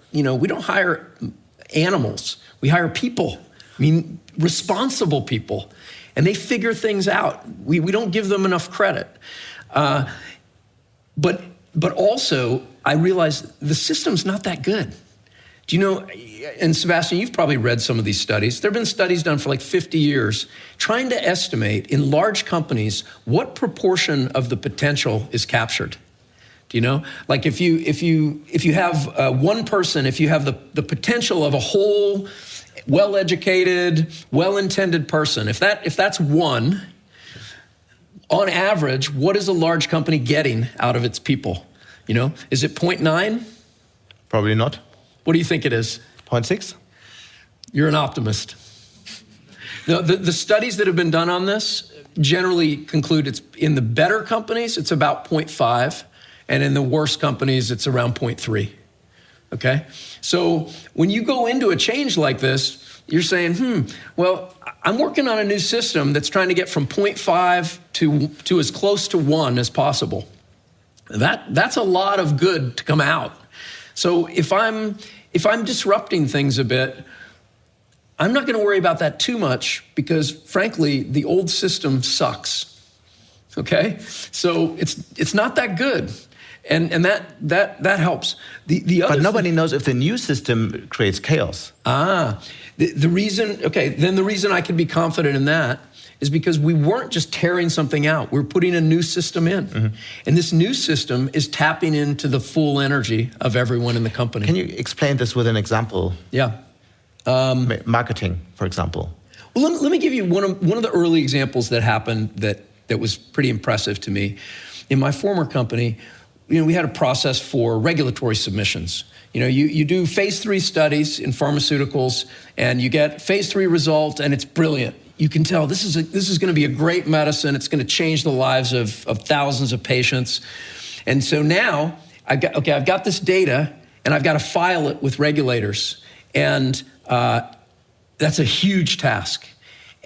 animals. We hire people. I mean, responsible people, and they figure things out. We don't give them enough credit. But also, I realized the system's not that good. Do you know, and Sebastian, you've probably read some of these studies. There have been studies done for like 50 years trying to estimate in large companies what proportion of the potential is captured. Do you know? Like if you have one person, if you have the potential of a whole well-educated, well-intended person, if that's one, on average, what is a large company getting out of its people? You know, is it 0.9? Probably not. What do you think it is? 0.6? You're an optimist. No, the studies that have been done on this generally conclude it's in the better companies, it's about 0.5, and in the worst companies, it's around 0.3. Okay? So when you go into a change like this, you're saying, well, I'm working on a new system that's trying to get from 0.5 to as close to 1 as possible. That's a lot of good to come out. So if I'm disrupting things a bit, I'm not going to worry about that too much because, frankly, the old system sucks. Okay, so it's not that good, and that helps. The other but nobody knows if the new system creates chaos. The reason I can be confident in that is because we weren't just tearing something out. We're putting a new system in. Mm-hmm. And this new system is tapping into the full energy of everyone in the company. Can you explain this with an example? Yeah. Marketing, for example. Well, let me give you one of the early examples that happened that was pretty impressive to me. In my former company, we had a process for regulatory submissions. You do phase 3 studies in pharmaceuticals, and you get phase 3 result, and it's brilliant. You can tell this is going to be a great medicine. It's going to change the lives of thousands of patients. And so now I've got this data, and I've got to file it with regulators, and that's a huge task.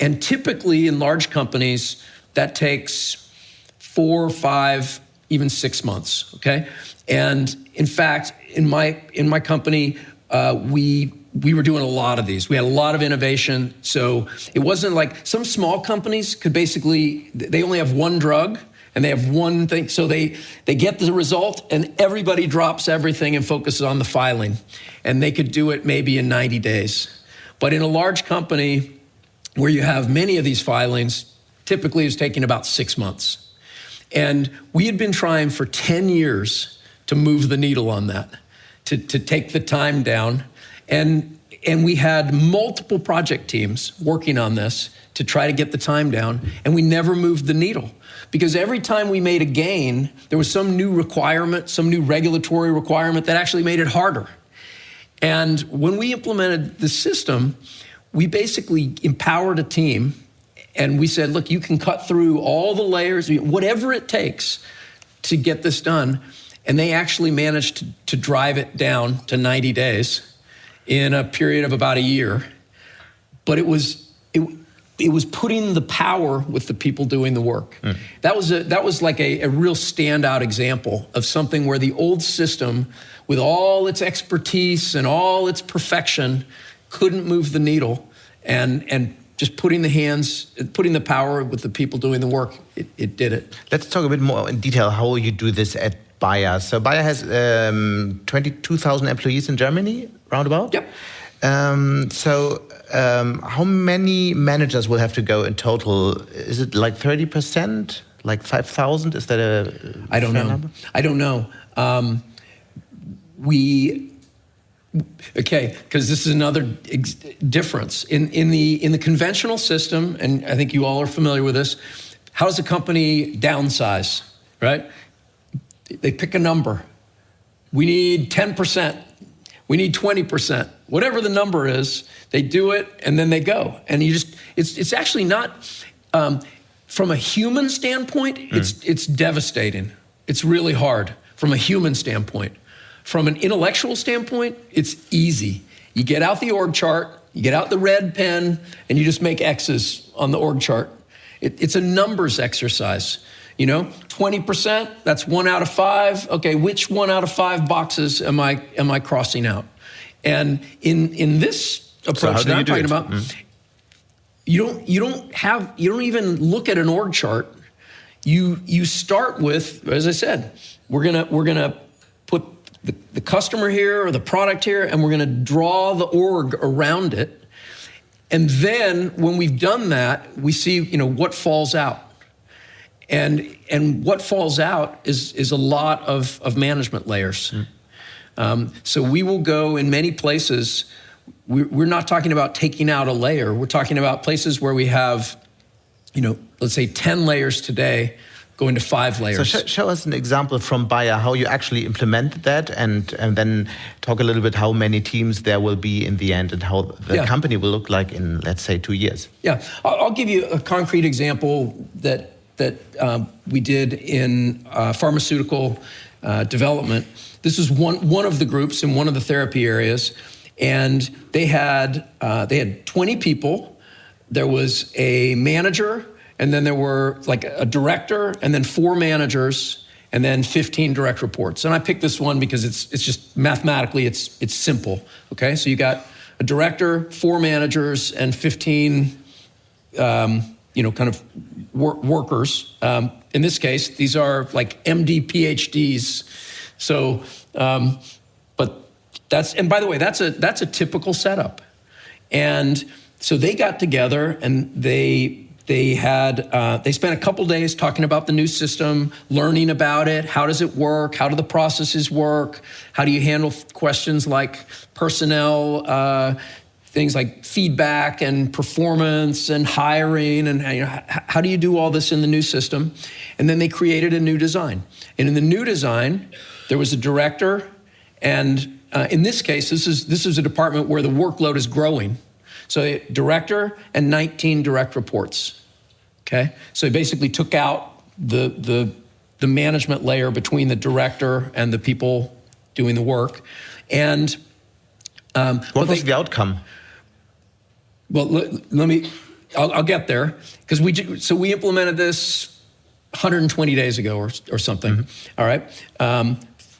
And typically in large companies, that takes 4, 5, even 6 months, okay? And in fact, in my company, we were doing a lot of these. We had a lot of innovation. So it wasn't like some small companies could basically, they only have one drug and they have one thing. So they get the result and everybody drops everything and focuses on the filing. And they could do it maybe in 90 days. But in a large company where you have many of these filings, typically it's taking about 6 months. And we had been trying for 10 years to move the needle on that, to take the time down. And we had multiple project teams working on this to try to get the time down, and we never moved the needle. Because every time we made a gain, there was some new requirement, some new regulatory requirement that actually made it harder. And when we implemented the system, we basically empowered a team, and we said, look, you can cut through all the layers, whatever it takes to get this done. And they actually managed to drive it down to 90 days in a period of about a year. But it was putting the power with the people doing the work. That was like a real standout example of something where the old system, with all its expertise and all its perfection, couldn't move the needle, and just putting the power with the people doing the work, it did it. Let's talk a bit more in detail how you do this at Bayer. So Bayer has 22,000 employees in Germany, roundabout? Yep. How many managers will have to go in total? Is it like 30%? Like 5,000? Is that a I don't know. number? I don't know. Because this is another difference. In the conventional system, and I think you all are familiar with this, how does a company downsize, right? They pick a number. We need 10%. We need 20%. Whatever the number is, they do it and then they go. And it's actually not, from a human standpoint, it's devastating. It's really hard from a human standpoint. From an intellectual standpoint, it's easy. You get out the org chart, you get out the red pen, and you just make X's on the org chart. It's a numbers exercise. 20%, that's 1 out of 5. Okay, which 1 out of 5 boxes am I crossing out? And in this approach that I'm talking about, you don't even look at an org chart. You start with, as I said, we're gonna put the customer here or the product here, and we're gonna draw the org around it. And then when we've done that, we see what falls out. And what falls out is a lot of management layers. So we will go in many places. We're not talking about taking out a layer. We're talking about places where we have, let's say 10 layers today, going to 5 layers. So show us an example from Bayer, how you actually implement that, and then talk a little bit how many teams there will be in the end and how the company will look like in, let's say, 2 years. Yeah, I'll give you a concrete example that we did in pharmaceutical development. This is one of the groups in one of the therapy areas, and they had 20 people. There was a manager, and then there were like a director, and then 4 managers, and then 15 direct reports. And I picked this one because it's just mathematically it's simple. Okay, so you got a director, 4 managers, and 15 kind of workers. In this case, these are like MD, PhDs. So, but and by the way, that's a typical setup. And so they got together and they spent a couple days talking about the new system, learning about it. How does it work? How do the processes work? How do you handle questions like personnel, things like feedback and performance and hiring, and how do you do all this in the new system? And then they created a new design. And in the new design, there was a director, and in this case, this is a department where the workload is growing. So a director and 19 direct reports. Okay, so they basically took out the management layer between the director and the people doing the work. And what was the outcome? Well, let me. I'll get there, because we implemented this 120 days ago or something. Mm-hmm. All right.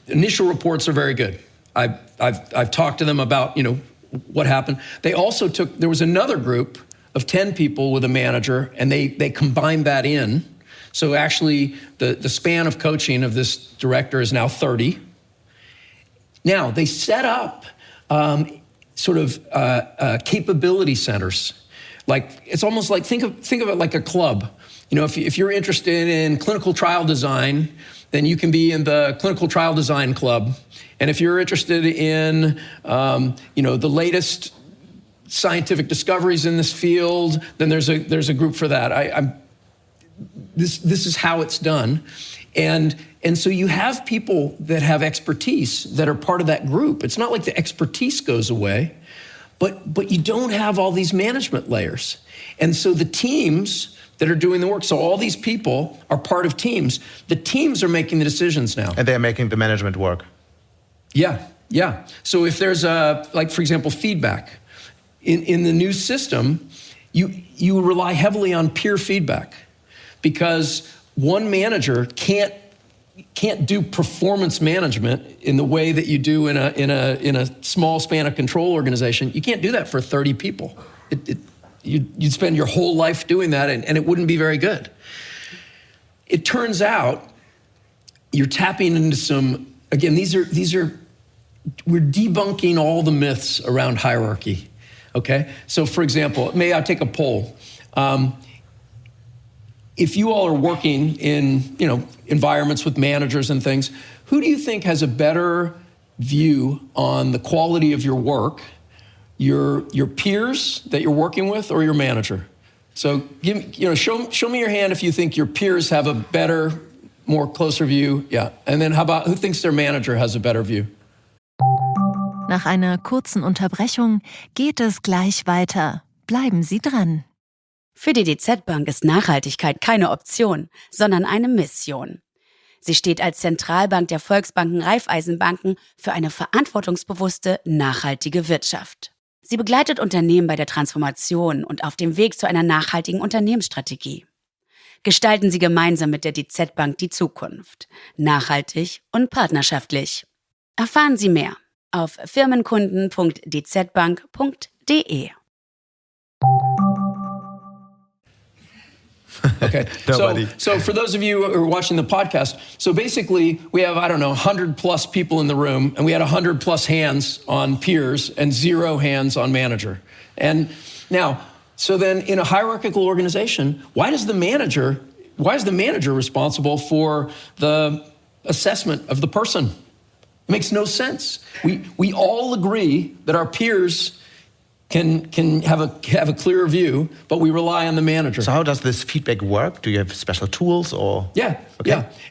Initial reports are very good. I've talked to them about what happened. They also there was another group of 10 people with a manager, and they combined that in. So actually, the span of coaching of this director is now 30. Now, they set up capability centers. Like, it's almost like, think of it like a club. If you're interested in clinical trial design, then you can be in the clinical trial design club. And if you're interested in, the latest scientific discoveries in this field, then there's a group for that. This is how it's done. And so you have people that have expertise that are part of that group. It's not like the expertise goes away, but you don't have all these management layers. And so the teams that are doing the work, so all these people are part of teams. The teams are making the decisions now. And they're making the management work. Yeah. So if there's for example, feedback, in the new system, you rely heavily on peer feedback, because one manager can't do performance management in the way that you do in a small span of control organization. You can't do that for 30 people. You'd spend your whole life doing that, and it wouldn't be very good. It turns out you're tapping into some, again, we're debunking all the myths around hierarchy, okay? So for example, may I take a poll? If you all are working in, environments with managers and things, who do you think has a better view on the quality of your work? Your peers that you're working with, or your manager? So show me your hand if you think your peers have a better, more closer view. Yeah. And then how about who thinks their manager has a better view? Nach einer kurzen Unterbrechung geht es gleich weiter. Bleiben Sie dran. Für die DZ Bank ist Nachhaltigkeit keine Option, sondern eine Mission. Sie steht als Zentralbank der Volksbanken Raiffeisenbanken für eine verantwortungsbewusste, nachhaltige Wirtschaft. Sie begleitet Unternehmen bei der Transformation und auf dem Weg zu einer nachhaltigen Unternehmensstrategie. Gestalten Sie gemeinsam mit der DZ Bank die Zukunft. Nachhaltig und partnerschaftlich. Erfahren Sie mehr auf firmenkunden.dzbank.de. Okay, so for those of you who are watching the podcast, so basically we have, 100 plus people in the room, and we had 100 plus hands on peers and 0 hands on manager. And now, so then in a hierarchical organization, why is the manager responsible for the assessment of the person? It makes no sense. We all agree that our peers can have a clearer view, but we rely on the manager. So how does this feedback work? Do you have special tools or? Yeah.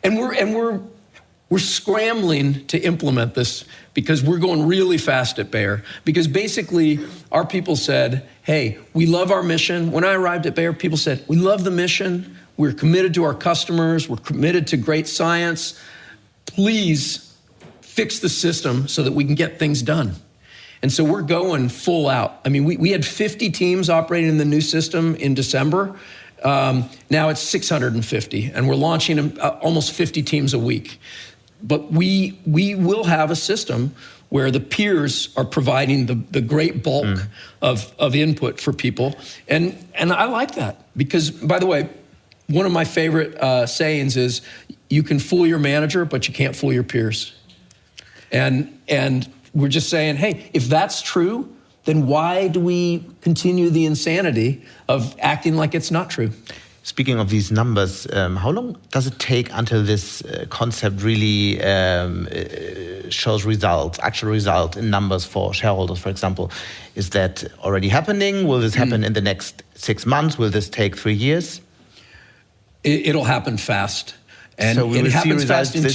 And we're scrambling to implement this, because we're going really fast at Bayer. Because basically our people said, hey, we love our mission. When I arrived at Bayer, people said, we love the mission. We're committed to our customers. We're committed to great science. Please fix the system so that we can get things done. And so we're going full out. I mean, we had 50 teams operating in the new system in December. Now it's 650, and we're launching almost 50 teams a week. But we will have a system where the peers are providing the great bulk of input for people. And I like that, because, by the way, one of my favorite sayings is, you can fool your manager, but you can't fool your peers. And we're just saying, hey, if that's true, then why do we continue the insanity of acting like it's not true? Speaking of these numbers, how long does it take until this concept really shows results, actual results in numbers for shareholders, for example? Is that already happening? Will this happen in the next 6 months? Will this take 3 years? It'll happen fast. And so it happens fast in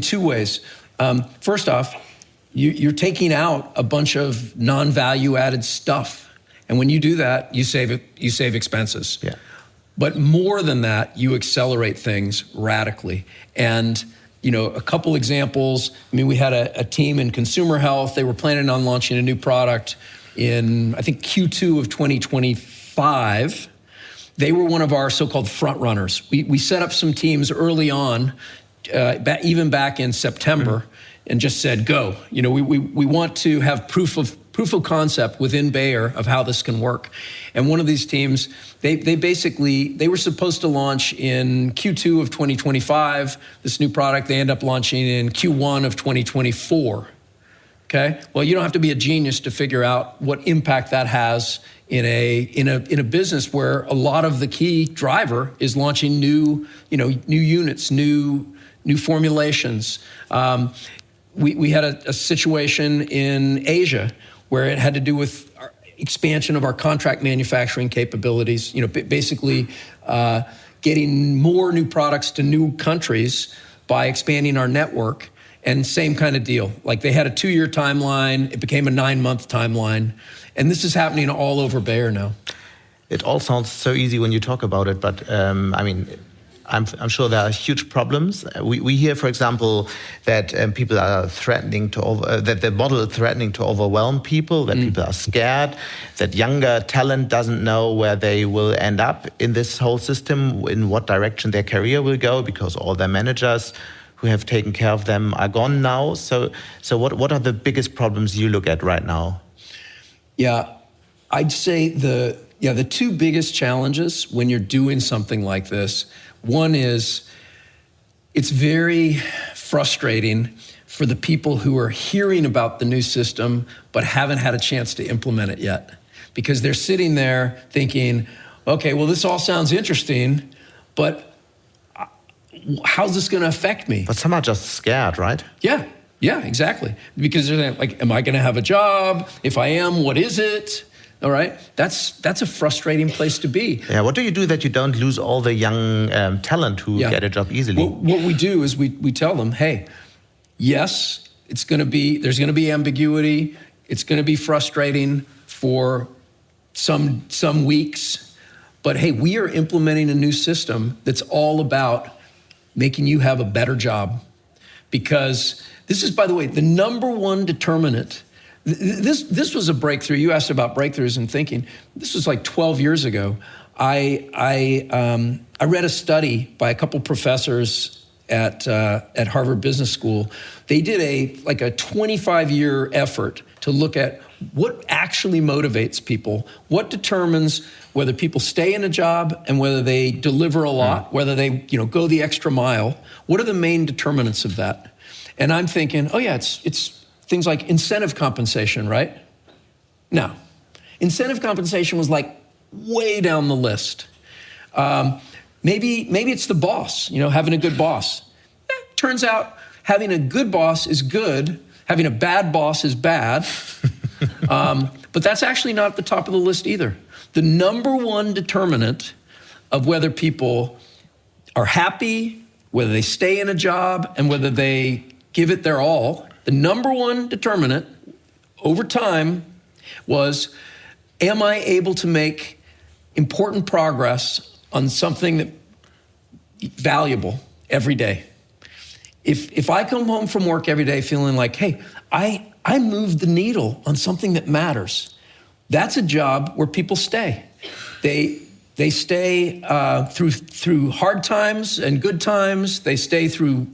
two ways. First off, you're taking out a bunch of non-value added stuff. And when you do that, you save expenses. Yeah. But more than that, you accelerate things radically. And, a couple examples. I mean, we had a team in consumer health. They were planning on launching a new product in, I think, Q2 of 2025. they were one of our so-called front runners. We set up some teams early on, even back in September, and just said, go. We want to have proof of concept within Bayer of how this can work. And one of these teams, they were supposed to launch in Q2 of 2025, this new product. They end up launching in Q1 of 2024. Okay? Well, you don't have to be a genius to figure out what impact that has in a business where a lot of the key driver is launching new units, new formulations. We had a situation in Asia where it had to do with our expansion of our contract manufacturing capabilities, basically getting more new products to new countries by expanding our network. And same kind of deal. Like they had a 2-year timeline, it became a 9-month timeline. And this is happening all over Bayer now. It all sounds so easy when you talk about it, but I'm sure there are huge problems. We hear, for example, that people are threatening that the model is threatening to overwhelm people, that people are scared, that younger talent doesn't know where they will end up in this whole system, in what direction their career will go, because all their managers who have taken care of them are gone now. So what are the biggest problems you look at right now? Yeah, I'd say the 2 biggest challenges when you're doing something like this, one is it's very frustrating for the people who are hearing about the new system but haven't had a chance to implement it yet. Because they're sitting there thinking, okay, well, this all sounds interesting, but how's this going to affect me? But some are just scared, right? Yeah, exactly. Because they're like, am I going to have a job? If I am, what is it? All right, that's a frustrating place to be. Yeah, what do you do that you don't lose all the young talent who get a job easily? Well, what we do is we tell them, hey, yes, there's going to be ambiguity. It's going to be frustrating for some weeks. But hey, we are implementing a new system that's all about making you have a better job. Because this is, by the way, the number one determinant. This was a breakthrough. You asked about breakthroughs in thinking. This was like 12 years ago. I read a study by a couple professors at Harvard Business School. They did a 25-year effort to look at what actually motivates people, what determines whether people stay in a job and whether they deliver a lot, whether they go the extra mile. What are the main determinants of that? And I'm thinking, oh yeah, it's things like incentive compensation, right? No. Incentive compensation was like way down the list. Maybe it's the boss, having a good boss. Turns out having a good boss is good, having a bad boss is bad. But that's actually not at the top of the list either. The number one determinant of whether people are happy, whether they stay in a job, and whether they give it their all, the number one determinant over time was, am I able to make important progress on something that valuable every day? If I come home from work every day feeling like, hey, I moved the needle on something that matters, that's a job where people stay. They stay through hard times and good times. They stay through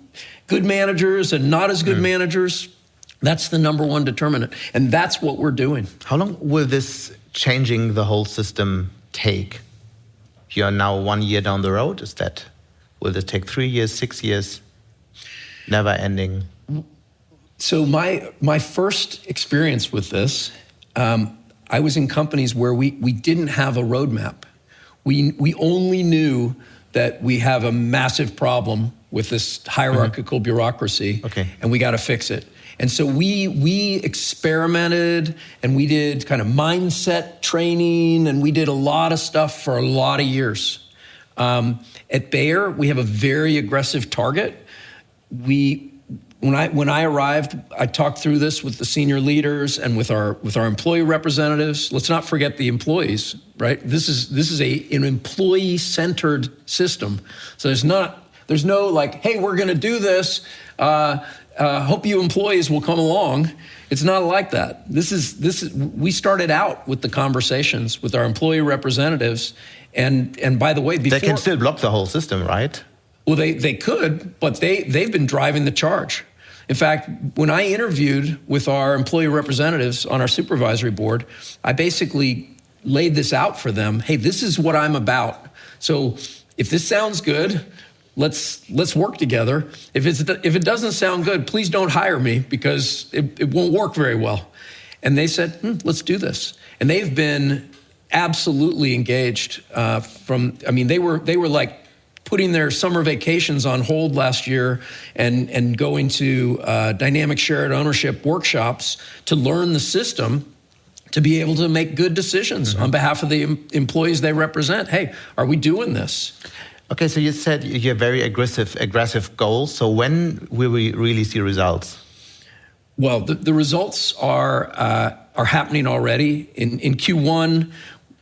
good managers and not as good managers. That's the number one determinant. And that's what we're doing. How long will this changing the whole system take? You are now 1 year down the road. Will this take 3 years, 6 years? Never ending? So my first experience with this, I was in companies where we didn't have a roadmap. We only knew that we have a massive problem with this hierarchical bureaucracy, and we got to fix it. And so we experimented, and we did kind of mindset training, and we did a lot of stuff for a lot of years. At Bayer, we have a very aggressive target. When I arrived, I talked through this with the senior leaders and with our employee representatives. Let's not forget the employees, right? This is an employee-centered system. So there's no like, hey, we're going to do this, hope you employees will come along. It's not like that. This is. We started out with the conversations with our employee representatives, and by the way, before, they can still block the whole system, right? Well, they could, but they've been driving the charge. In fact, when I interviewed with our employee representatives on our supervisory board, I basically laid this out for them. Hey, this is what I'm about. So if this sounds good, let's work together. If it doesn't sound good, please don't hire me because it won't work very well. And they said, let's do this. And they've been absolutely engaged. They were like putting their summer vacations on hold last year and going to dynamic shared ownership workshops to learn the system to be able to make good decisions on behalf of the employees they represent. Hey, are we doing this? Okay, so you said you have very aggressive goals. So when will we really see results? Well, the results are happening already. In Q1,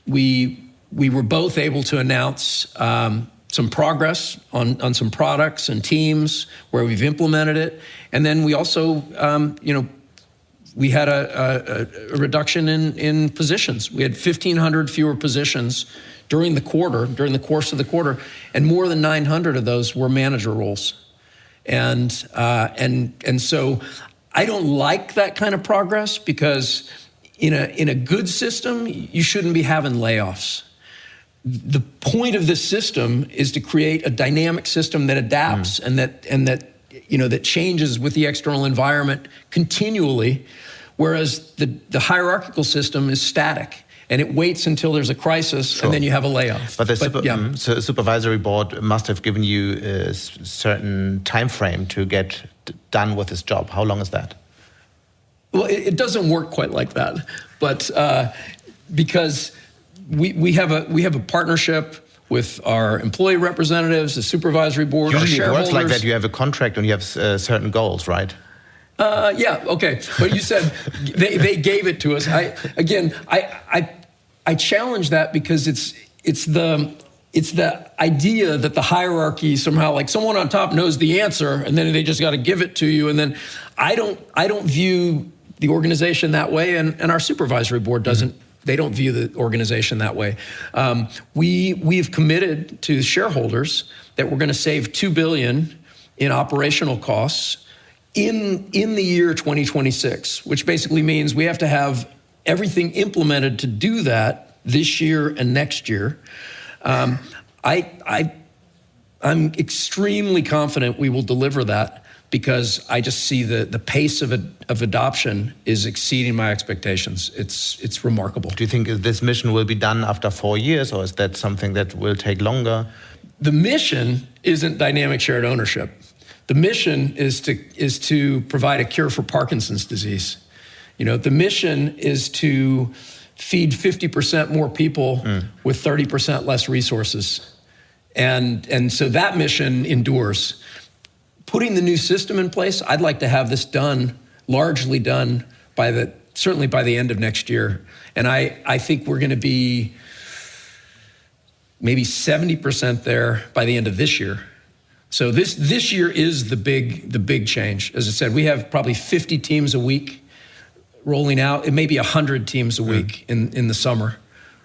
we were both able to announce some progress on some products and teams where we've implemented it. And then we also, we had a reduction in positions. We had 1,500 fewer positions during the course of the quarter, and more than 900 of those were manager roles. And so I don't like that kind of progress because in a good system, you shouldn't be having layoffs. The point of this system is to create a dynamic system that adapts and that changes with the external environment continually, whereas the hierarchical system is static and it waits until there's a crisis and then you have a layoff. But the supervisory board must have given you a certain time frame to get done with this job. How long is that? Well, it doesn't work quite like that, but because we have a partnership with our employee representatives, the supervisory board, our shareholders. Usually it works like that. You have a contract and you have certain goals, right? Yeah, okay. But you said they gave it to us. I challenge that because it's the idea that the hierarchy somehow, like someone on top knows the answer and then they just got to give it to you. And then I don't view the organization that way, and our supervisory board doesn't. They don't view the organization that way. We've committed to shareholders that we're going to save $2 billion in operational costs in the year 2026, which basically means we have to have everything implemented to do that this year and next year. I'm extremely confident we will deliver that because I just see the pace of adoption is exceeding my expectations. It's remarkable. Do you think this mission will be done after 4 years, or is that something that will take longer? The mission isn't dynamic shared ownership. The mission is to provide a cure for Parkinson's disease. The mission is to feed 50% more people with 30% less resources. And so that mission endures. Putting the new system in place, I'd like to have this largely done certainly by the end of next year. And I think we're going to be maybe 70% there by the end of this year. So this year is the big change. As I said, we have probably 50 teams a week rolling out. It may be 100 teams a week in the summer,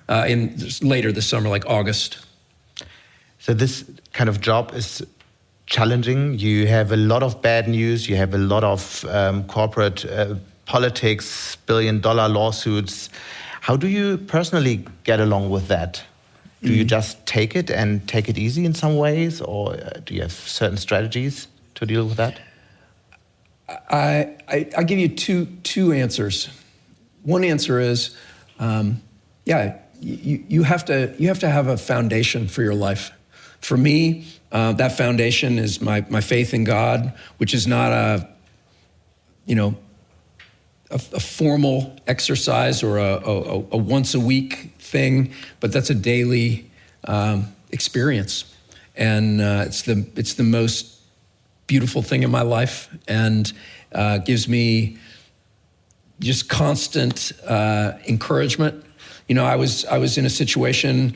later this summer, like August. So this kind of job is challenging. You have a lot of bad news. You have a lot of corporate politics, billion-dollar lawsuits. How do you personally get along with that? Do you just take it and take it easy in some ways, or do you have certain strategies to deal with that? I give you two answers. One answer is, you have to have a foundation for your life. For me, that foundation is my faith in God, which is not a formal exercise or a once a week thing, but that's a daily experience, and it's the most beautiful thing in my life, and gives me just constant encouragement. I was in a situation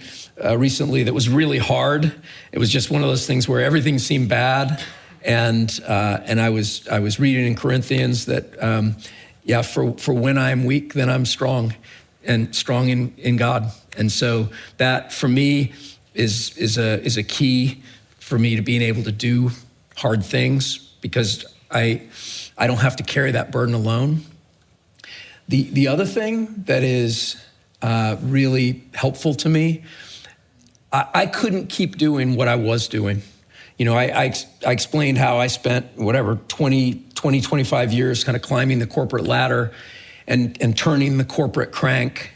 recently that was really hard. It was just one of those things where everything seemed bad, And I was reading in Corinthians that, for when I am weak, then I'm strong, and strong in God. And so that for me is a key for me to being able to do hard things, because I don't have to carry that burden alone. The other thing that is really helpful to me, I couldn't keep doing what I was doing. I explained how I spent 25 years kind of climbing the corporate ladder and turning the corporate crank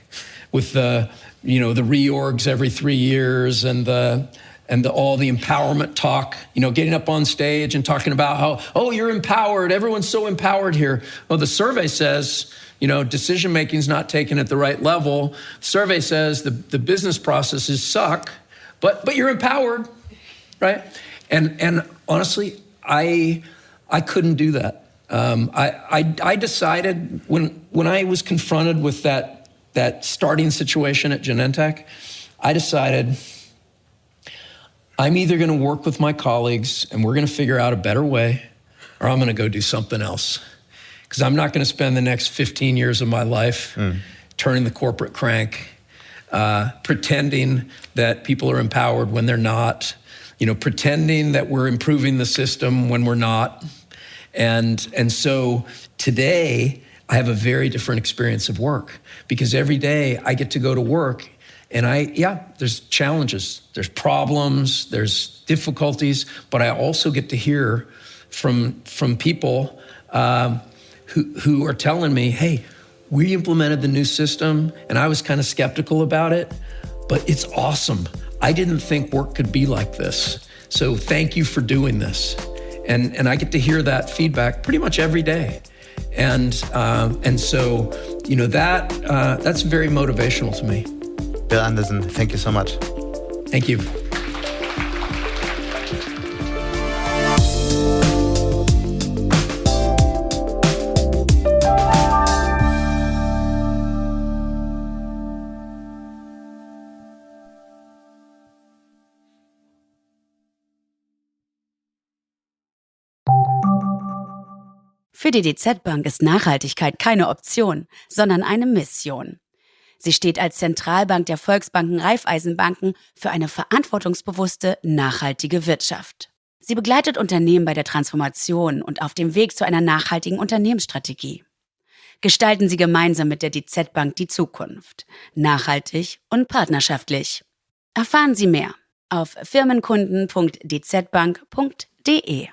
with the reorgs every 3 years and all the empowerment talk, getting up on stage and talking about how, oh, you're empowered. Everyone's so empowered here. Well, the survey says, decision-making is not taken at the right level. The survey says the business processes suck, but you're empowered, right? And honestly, I couldn't do that. I decided when I was confronted with that starting situation at Genentech, I decided I'm either going to work with my colleagues and we're going to figure out a better way, or I'm going to go do something else. Because I'm not going to spend the next 15 years of my life turning the corporate crank, pretending that people are empowered when they're not, pretending that we're improving the system when we're not. And so today, I have a very different experience of work, because every day I get to go to work and there's challenges, there's problems, there's difficulties, but I also get to hear from people who are telling me, hey, we implemented the new system and I was kind of skeptical about it, but it's awesome. I didn't think work could be like this. So thank you for doing this. And I get to hear that feedback pretty much every day. And so, that's very motivational to me. Bill Anderson, thank you so much. Thank you. Für die DZ Bank ist Nachhaltigkeit keine Option, sondern eine Mission. Sie steht als Zentralbank der Volksbanken Raiffeisenbanken für eine verantwortungsbewusste, nachhaltige Wirtschaft. Sie begleitet Unternehmen bei der Transformation und auf dem Weg zu einer nachhaltigen Unternehmensstrategie. Gestalten Sie gemeinsam mit der DZ Bank die Zukunft. Nachhaltig und partnerschaftlich. Erfahren Sie mehr auf firmenkunden.dzbank.de.